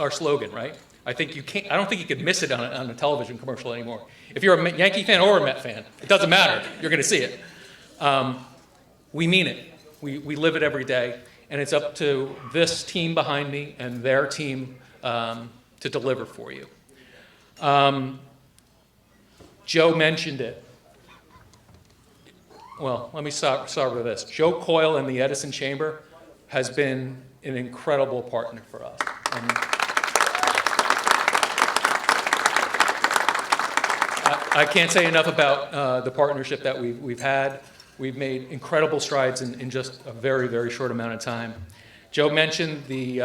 slogan, right? I don't think you could miss it on a television commercial anymore. If you're a Yankee fan or a Met fan, it doesn't matter. You're going to see it. We mean it. We live it every day. And it's up to this team behind me and their team to deliver for you. Joe mentioned it. Well, let me start with this. Joe Coyle and the Edison Chamber has been an incredible partner for us. And I can't say enough about the partnership that we've had. We've made incredible strides in just a very, very short amount of time. Joe mentioned the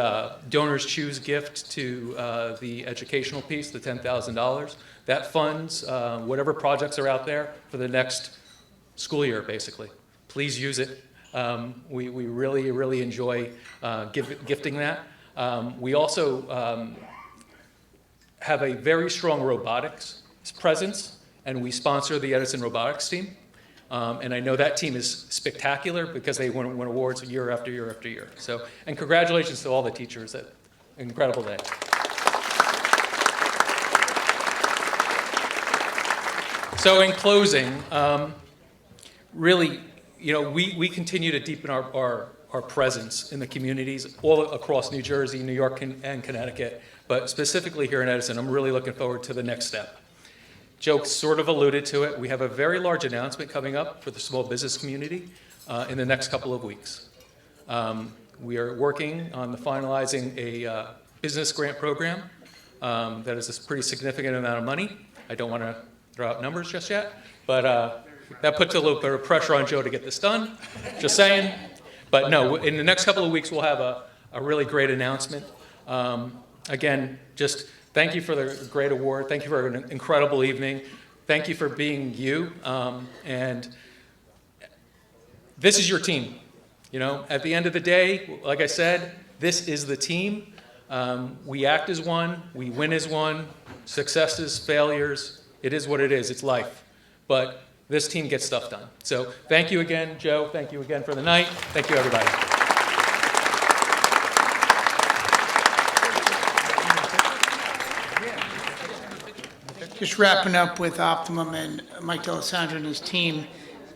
Donors Choose gift to the educational piece, the $10,000. That funds whatever projects are out there for the next school year, basically. Please use it. We really, really enjoy gifting that. We also have a very strong robotics presence, and we sponsor the Edison robotics team. And I know that team is spectacular because they win awards year after year after year. So, and congratulations to all the teachers. Incredible day. So in closing, really, we continue to deepen our presence in the communities all across New Jersey, New York, and Connecticut, but specifically here in Edison. I'm really looking forward to the next step. Joe sort of alluded to it. We have a very large announcement coming up for the small business community in the next couple of weeks. We are working on finalizing a business grant program that is a pretty significant amount of money. I don't want to throw out numbers just yet, but that puts a little bit of pressure on Joe to get this done, just saying. But no, in the next couple of weeks, we'll have a really great announcement. Again, just thank you for the great award. Thank you for an incredible evening. Thank you for being you. And this is your team. At the end of the day, like I said, this is the team. We act as one. We win as one. Successes, failures. It is what it is. It's life. But this team gets stuff done. So thank you again, Joe. Thank you again for the night. Thank you, everybody. Just wrapping up with Optimum and Mike D'Alessandro and his team.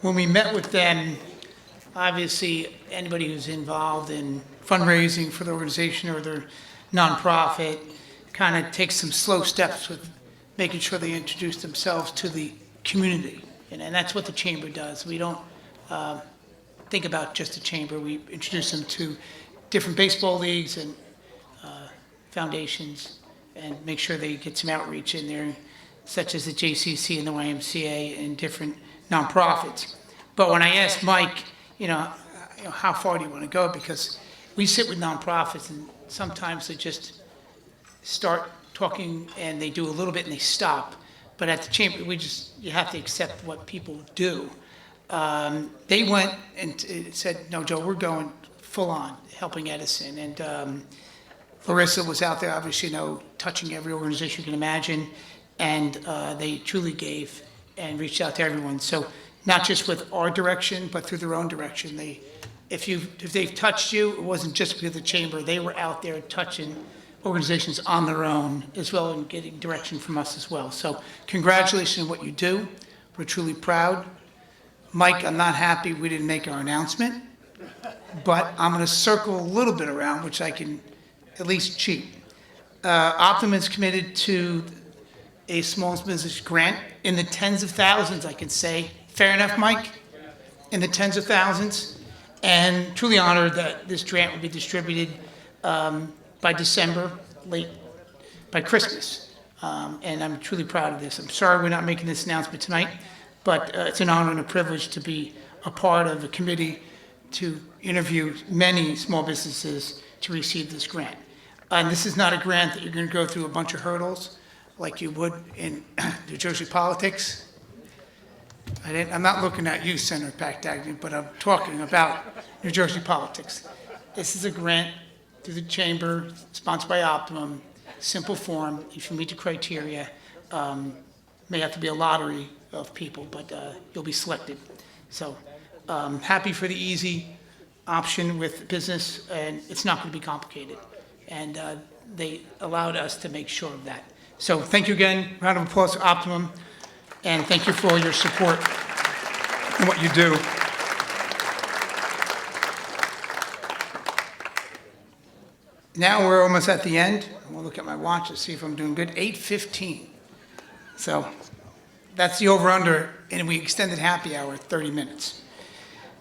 When we met with them, obviously anybody who's involved in fundraising for the organization or their nonprofit kind of takes some slow steps with making sure they introduce themselves to the community. And that's what the chamber does. We don't think about just the chamber. We introduce them to different baseball leagues and foundations and make sure they get some outreach in there, such as the JCC and the YMCA and different nonprofits. But when I asked Mike, how far do you want to go? Because we sit with nonprofits and sometimes they just start talking and they do a little bit and they stop. But at the chamber, you have to accept what people do. They went and said, no, Joe, we're going full on helping Edison. And Larissa was out there, obviously, touching every organization you can imagine. And they truly gave and reached out to everyone. So not just with our direction, but through their own direction. If they've touched you, it wasn't just because of the chamber. They were out there touching organizations on their own, as well as getting direction from us as well. So congratulations on what you do. We're truly proud. Mike, I'm not happy we didn't make our announcement, but I'm going to circle a little bit around, which I can at least cheat. Optum is committed to a small business grant in the tens of thousands, I can say. Fair enough, Mike? In the tens of thousands. And truly honored that this grant will be distributed by December, late by Christmas. And I'm truly proud of this. I'm sorry we're not making this announcement tonight, but it's an honor and a privilege to be a part of a committee to interview many small businesses to receive this grant. And this is not a grant that you're going to go through a bunch of hurdles like you would in New Jersey politics. I'm not looking at you, Senator Pack-Dagnan, but I'm talking about New Jersey politics. This is a grant through the chamber, sponsored by Optimum, simple form. If you meet the criteria, may have to be a lottery of people, but you'll be selected. So happy for the easy option with business, and it's not going to be complicated. And they allowed us to make sure of that. So thank you again. Round of applause to Optimum, and thank you for all your support and what you do. Now we're almost at the end. I'm going to look at my watch to see if I'm doing good. 8:15. So that's the over-under, and we extended happy hour 30 minutes.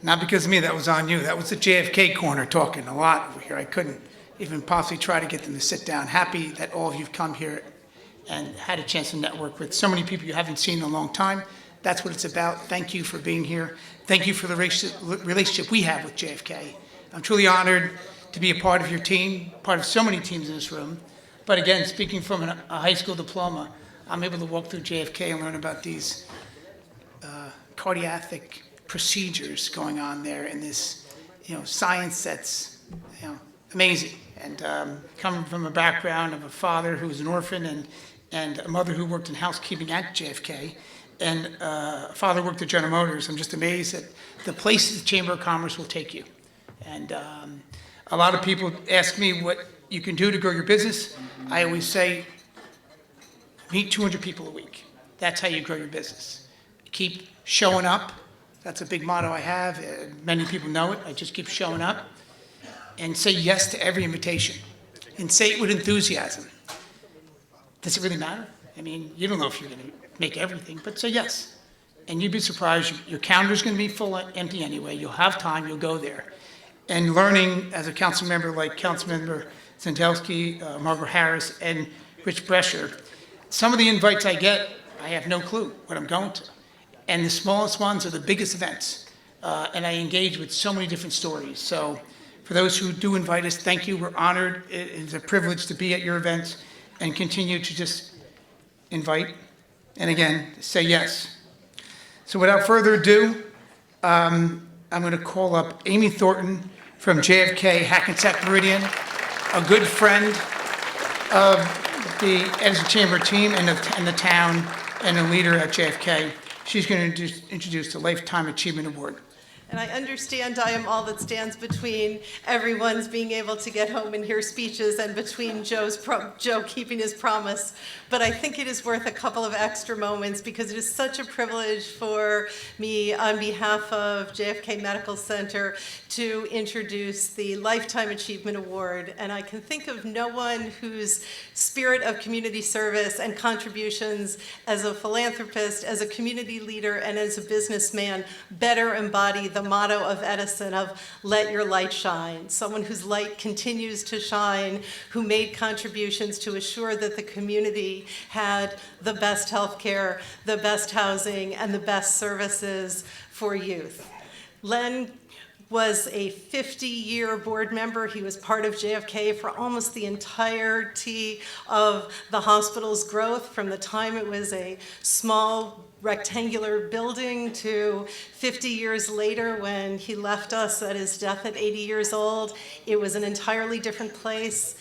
Not because of me, that was on you. That was the JFK corner talking a lot over here. I couldn't even possibly try to get them to sit down. Happy that all of you've come here and had a chance to network with so many people you haven't seen in a long time. That's what it's about. Thank you for being here. Thank you for the relationship we have with JFK. I'm truly honored to be a part of your team, part of so many teams in this room. But again, speaking from a high school diploma, I'm able to walk through JFK and learn about these cardiac procedures going on there, and this, science that's, amazing. And coming from a background of a father who was an orphan and a mother who worked in housekeeping at JFK, and a father worked at General Motors, I'm just amazed at the places the Chamber of Commerce will take you. And a lot of people ask me what you can do to grow your business. I always say, meet 200 people a week. That's how you grow your business. Keep showing up. That's a big motto I have. Many people know it. I just keep showing up. And say yes to every invitation. And say it with enthusiasm. Does it really matter? I mean, you don't know if you're going to make everything, but say yes. And you'd be surprised. Your calendar's going to be full, empty anyway. You'll have time. You'll go there. And learning as a council member like Councilmember Zentelski, Margaret Harris, and Rich Brescher, some of the invites I get, I have no clue what I'm going to. And the smallest ones are the biggest events. And I engage with so many different stories. So for those who do invite us, thank you. We're honored. It is a privilege to be at your events and continue to just invite. And again, say yes. So without further ado, I'm going to call up Amy Thornton from JFK Hackensack Meridian, a good friend of the Edison Chamber team and the town, and a leader at JFK. She's going to introduce the Lifetime Achievement Award. And I understand I am all that stands between everyone's being able to get home and hear speeches and between Joe keeping his promise. But I think it is worth a couple of extra moments because it is such a privilege for me on behalf of JFK Medical Center to introduce the Lifetime Achievement Award. And I can think of no one whose spirit of community service and contributions as a philanthropist, as a community leader, and as a businessman better embody the motto of Edison of let your light shine. Someone whose light continues to shine, who made contributions to assure that the community had the best health care, the best housing, and the best services for youth. Len was a 50-year board member. He was part of JFK for almost the entirety of the hospital's growth, from the time it was a small rectangular building to 50 years later when he left us at his death at 80 years old. It was an entirely different place.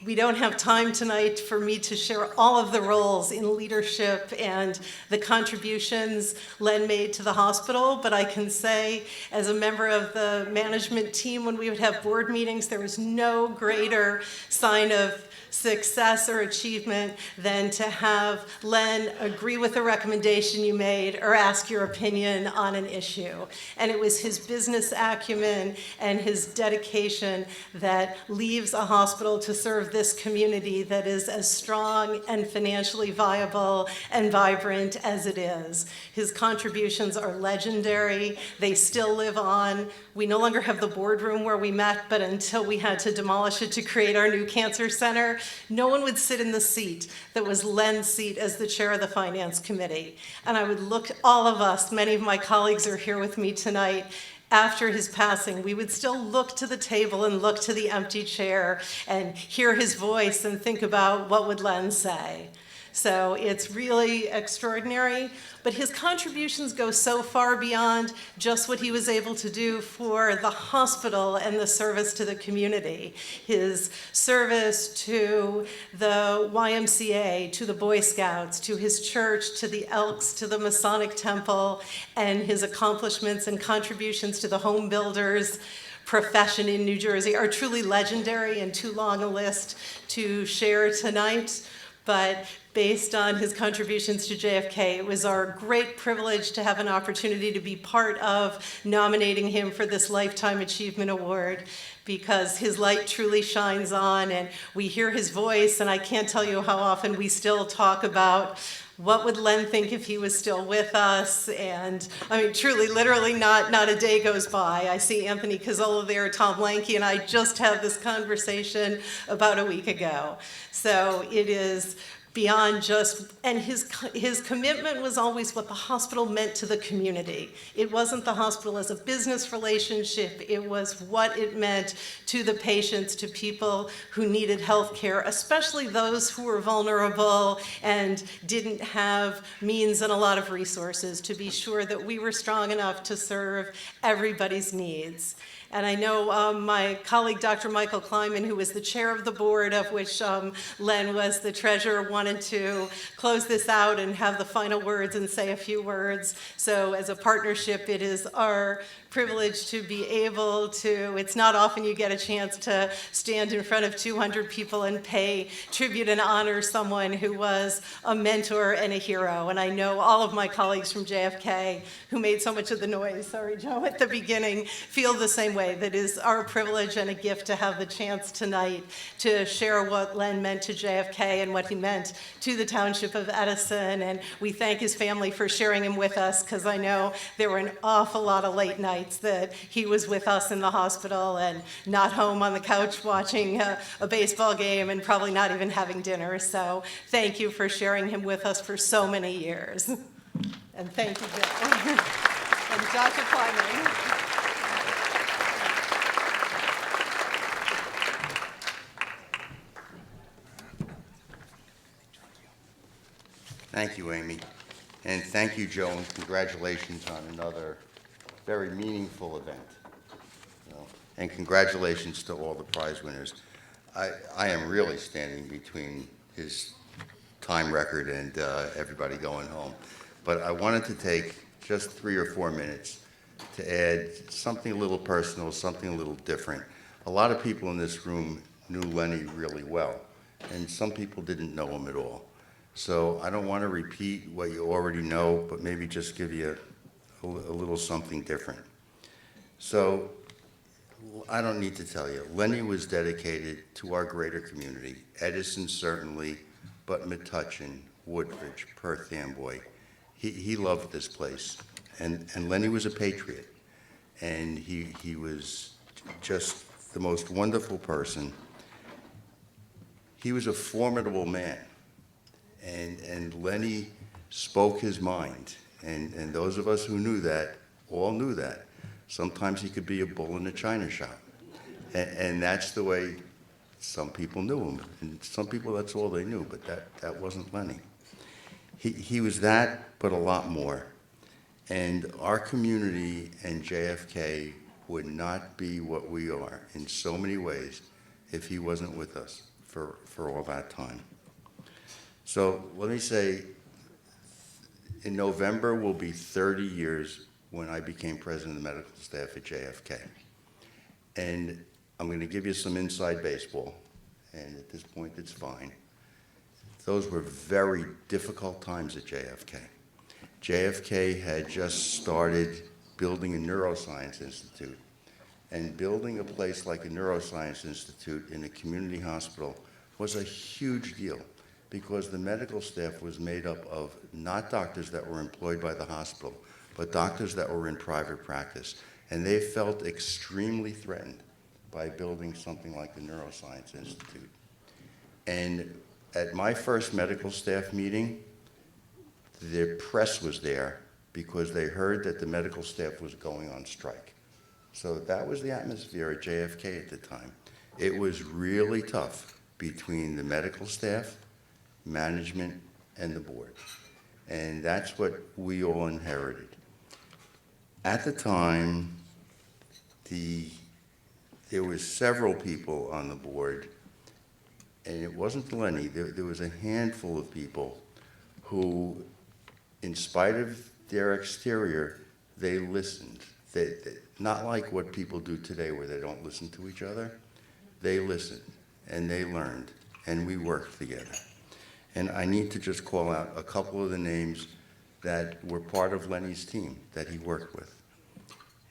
We don't have time tonight for me to share all of the roles in leadership and the contributions Len made to the hospital, but I can say as a member of the management team, when we would have board meetings, there was no greater sign of success or achievement than to have Len agree with the recommendation you made or ask your opinion on an issue. And it was his business acumen and his dedication that leaves a hospital to serve this community that is as strong and financially viable and vibrant as it is. His contributions are legendary. They still live on. We no longer have the boardroom where we met, but until we had to demolish it to create our new cancer center, no one would sit in the seat that was Len's seat as the chair of the finance committee. And I would look, all of us, many of my colleagues are here with me tonight, after his passing, we would still look to the table and look to the empty chair and hear his voice and think about what would Len say. So it's really extraordinary, but his contributions go so far beyond just what he was able to do for the hospital and the service to the community. His service to the YMCA, to the Boy Scouts, to his church, to the Elks, to the Masonic Temple, and his accomplishments and contributions to the home builders profession in New Jersey are truly legendary and too long a list to share tonight. But based on his contributions to JFK, it was our great privilege to have an opportunity to be part of nominating him for this Lifetime Achievement Award, because his light truly shines on and we hear his voice, and I can't tell you how often we still talk about what would Len think if he was still with us? And I mean, truly, literally, not a day goes by. I see Anthony Cazzola there, Tom Lanke, and I just had this conversation about a week ago. So it is beyond just, and his commitment was always what the hospital meant to the community. It wasn't the hospital as a business relationship, it was what it meant to the patients, to people who needed health care, especially those who were vulnerable and didn't have means and a lot of resources, to be sure that we were strong enough to serve everybody's needs. And I know my colleague, Dr. Michael Kleiman, who was the chair of the board, of which Len was the treasurer, wanted to close this out and have the final words and say a few words. So as a partnership, it is our privilege to be able to, it's not often you get a chance to stand in front of 200 people and pay tribute and honor someone who was a mentor and a hero. And I know all of my colleagues from JFK who made so much of the noise, sorry Joe, at the beginning, feel the same way. That is our privilege and a gift to have the chance tonight to share what Len meant to JFK and what he meant to the township of Edison. And we thank his family for sharing him with us, because I know there were an awful lot of late nights that he was with us in the hospital and not home on the couch watching a baseball game and probably not even having dinner. So thank you for sharing him with us for so many years. And thank you, Joe. And Dr. Kleiman. Thank you, Amy. And thank you, Joe, and congratulations on another very meaningful event. And congratulations to all the prize winners. I am really standing between his time record and everybody going home. But I wanted to take just 3 or 4 minutes to add something a little personal, something a little different. A lot of people in this room knew Lenny really well, and some people didn't know him at all. So I don't want to repeat what you already know, but maybe just give you a little something different. So I don't need to tell you, Lenny was dedicated to our greater community. Edison certainly, but Metuchen, Woodbridge, Perth Amboy. He loved this place. And Lenny was a patriot. And he was just the most wonderful person. He was a formidable man. And Lenny spoke his mind. And those of us who knew that, all knew that. Sometimes he could be a bull in a china shop. And that's the way some people knew him. And some people, that's all they knew, but that wasn't Lenny. He was that, but a lot more. And our community and JFK would not be what we are in so many ways if he wasn't with us for all that time. So let me say, in November will be 30 years when I became president of the medical staff at JFK. And I'm going to give you some inside baseball. and at this point, it's fine. Those were very difficult times at JFK. JFK had just started building a neuroscience institute, and building a place like a neuroscience institute in a community hospital was a huge deal because the medical staff was made up of not doctors that were employed by the hospital, but doctors that were in private practice. And they felt extremely threatened by building something like the Neuroscience Institute. And at my first medical staff meeting, the press was there because they heard that the medical staff was going on strike. So that was the atmosphere at JFK at the time. It was really tough between the medical staff, management, and the board. And that's what we all inherited. At the time, there was several people on the board, and it wasn't Lenny. There was a handful of people who, in spite of their exterior, they listened. Not like what people do today where they don't listen to each other. They listened, and they learned, and we worked together. And I need to just call out a couple of the names that were part of Lenny's team that he worked with.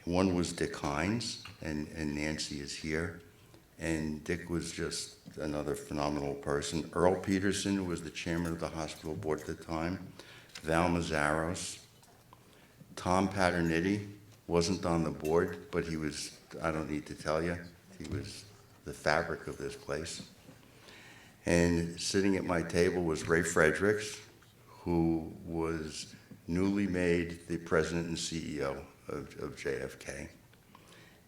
One was Dick Hines, and Nancy is here. And Dick was just another phenomenal person. Earl Peterson, who was the chairman of the hospital board at the time. Val Mazzaros. Tom Paternitti wasn't on the board, but he was, I don't need to tell you, he was the fabric of this place. And sitting at my table was Ray Fredericks, who was newly made the president and CEO of JFK.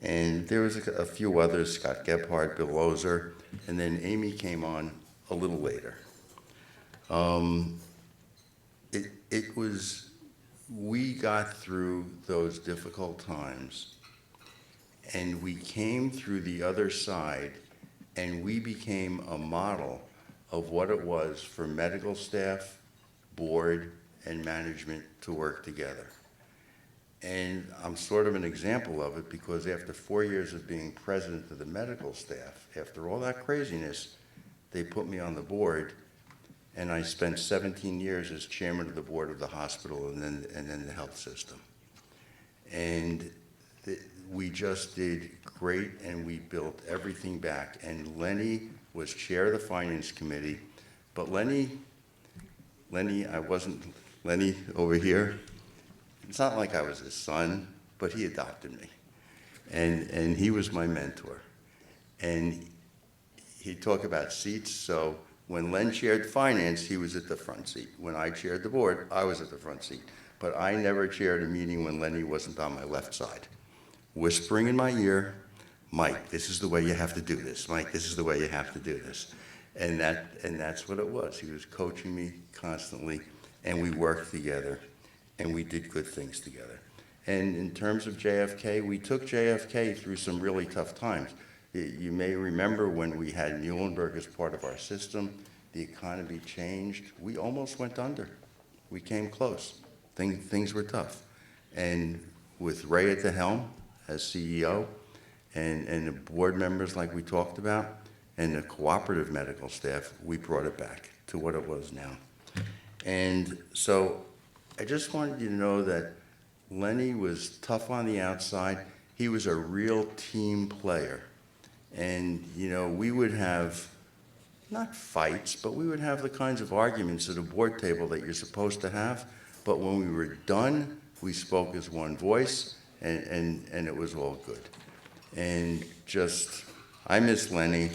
And there was a few others, Scott Gebhardt, Bill Lozer, and then Amy came on a little later. We got through those difficult times, and we came through the other side, and we became a model of what it was for medical staff, board, and management to work together. And I'm sort of an example of it because after 4 years of being president of the medical staff, after all that craziness, they put me on the board, and I spent 17 years as chairman of the board of the hospital and then the health system. And we just did great, and we built everything back. And Lenny was chair of the finance committee, but Lenny over here, it's not like I was his son, but he adopted me. And he was my mentor. And he'd talk about seats, so when Len chaired finance, he was at the front seat. When I chaired the board, I was at the front seat. But I never chaired a meeting when Lenny wasn't on my left side, whispering in my ear, Mike, this is the way you have to do this. Mike, this is the way you have to do this. And that's what it was. He was coaching me constantly, and we worked together, and we did good things together. And in terms of JFK, we took JFK through some really tough times. You may remember when we had Muhlenberg as part of our system, the economy changed. We almost went under. We came close. Things were tough. And with Ray at the helm as CEO, and the board members like we talked about, and the cooperative medical staff, we brought it back to what it was now. And so I just wanted you to know that Lenny was tough on the outside. He was a real team player. And, you know, we would have, not fights, but we would have the kinds of arguments at a board table that you're supposed to have. But when we were done, we spoke as one voice, and it was all good. And just, I miss Lenny.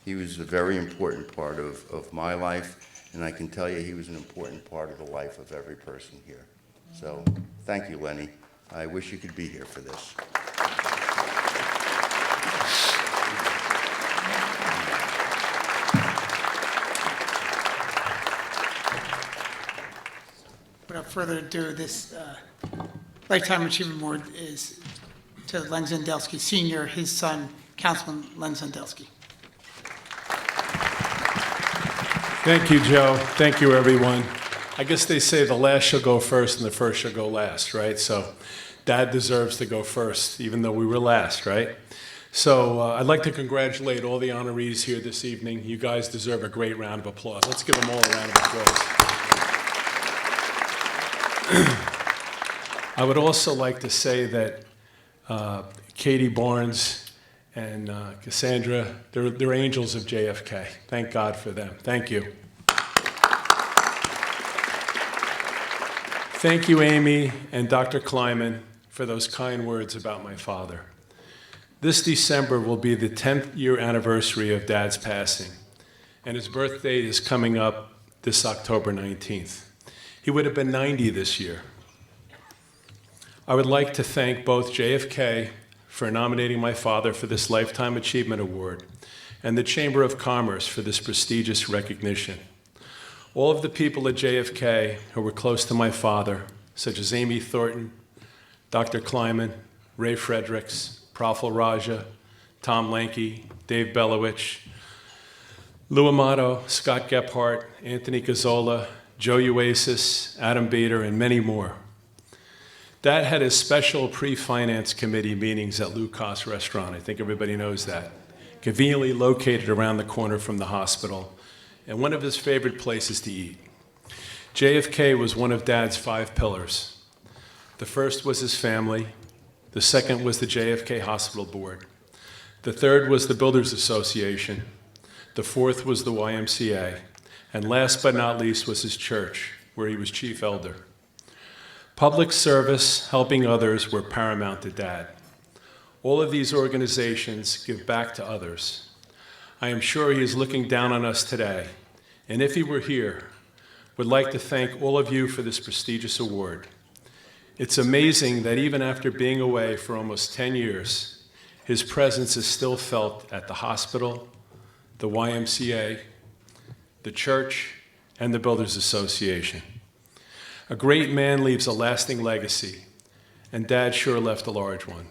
He was a very important part of my life, and I can tell you he was an important part of the life of every person here. So thank you, Lenny. I wish you could be here for this. Without further ado, this Lifetime Achievement Award is to Len Zendelski Sr., his son, Councilman Len Zendelski. Thank you, Joe. Thank you, everyone. I guess they say the last shall go first and the first shall go last, right? So Dad deserves to go first, even though we were last, right? So I'd like to congratulate all the honorees here this evening. You guys deserve a great round of applause. Let's give them all a round of applause. I would also like to say that Katie Barnes and Cassandra, they're angels of JFK. Thank God for them. Thank you. Thank you, Amy and Dr. Kleiman, for those kind words about my father. This December will be the 10th year anniversary of Dad's passing, and his birth date is coming up this October 19th. He would have been 90 this year. I would like to thank both JFK for nominating my father for this Lifetime Achievement Award and the Chamber of Commerce for this prestigious recognition. All of the people at JFK who were close to my father, such as Amy Thornton, Dr. Kleiman, Ray Fredericks, Praful Raja, Tom Lanke, Dave Belowich, Lou Amato, Scott Gephardt, Anthony Gazzola, Joe Uasis, Adam Bader, and many more. Dad had his special pre-finance committee meetings at Lucas Restaurant. I think everybody knows that. Conveniently located around the corner from the hospital, and one of his favorite places to eat. JFK was one of Dad's 5 pillars. The first was his family. The second was the JFK Hospital Board. The third was the Builders Association. The fourth was the YMCA. And last but not least was his church, where he was chief elder. Public service, helping others were paramount to Dad. All of these organizations give back to others. I am sure he is looking down on us today, and if he were here, would like to thank all of you for this prestigious award. It's amazing that even after being away for almost 10 years, his presence is still felt at the hospital, the YMCA, the church, and the Builders Association. A great man leaves a lasting legacy, and Dad sure left a large one.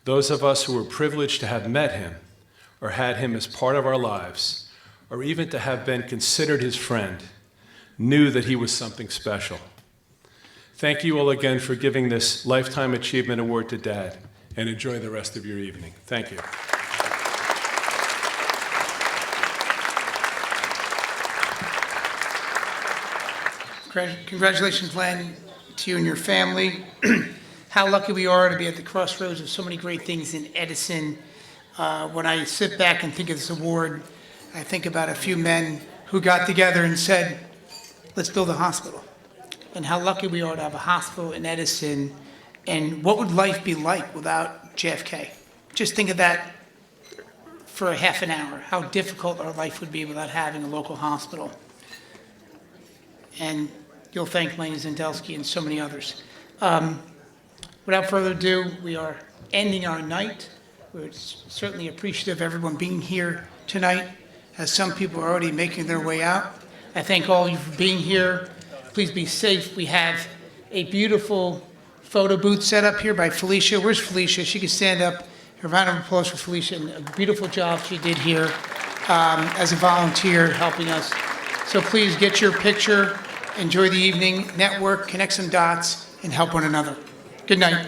Those of us who were privileged to have met him, or had him as part of our lives, or even to have been considered his friend, knew that he was something special. Thank you all again for giving this Lifetime Achievement Award to Dad, and enjoy the rest of your evening. Thank you. Congratulations, Len, to you and your family. How lucky we are to be at the crossroads of so many great things in Edison. When I sit back and think of this award, I think about a few men who got together and said, let's build a hospital. And how lucky we are to have a hospital in Edison. And what would life be like without JFK? Just think of that for a half an hour, how difficult our life would be without having a local hospital. And you'll thank Lane Zendelsky and so many others. Without further ado, we are ending our night. We're certainly appreciative of everyone being here tonight, as some people are already making their way out. I thank all of you for being here. Please be safe. We have a beautiful photo booth set up here by Felicia. Where's Felicia? She can stand up. A round of applause for Felicia and a beautiful job she did here as a volunteer helping us. So please get your picture, enjoy the evening, network, connect some dots, and help one another. Good night.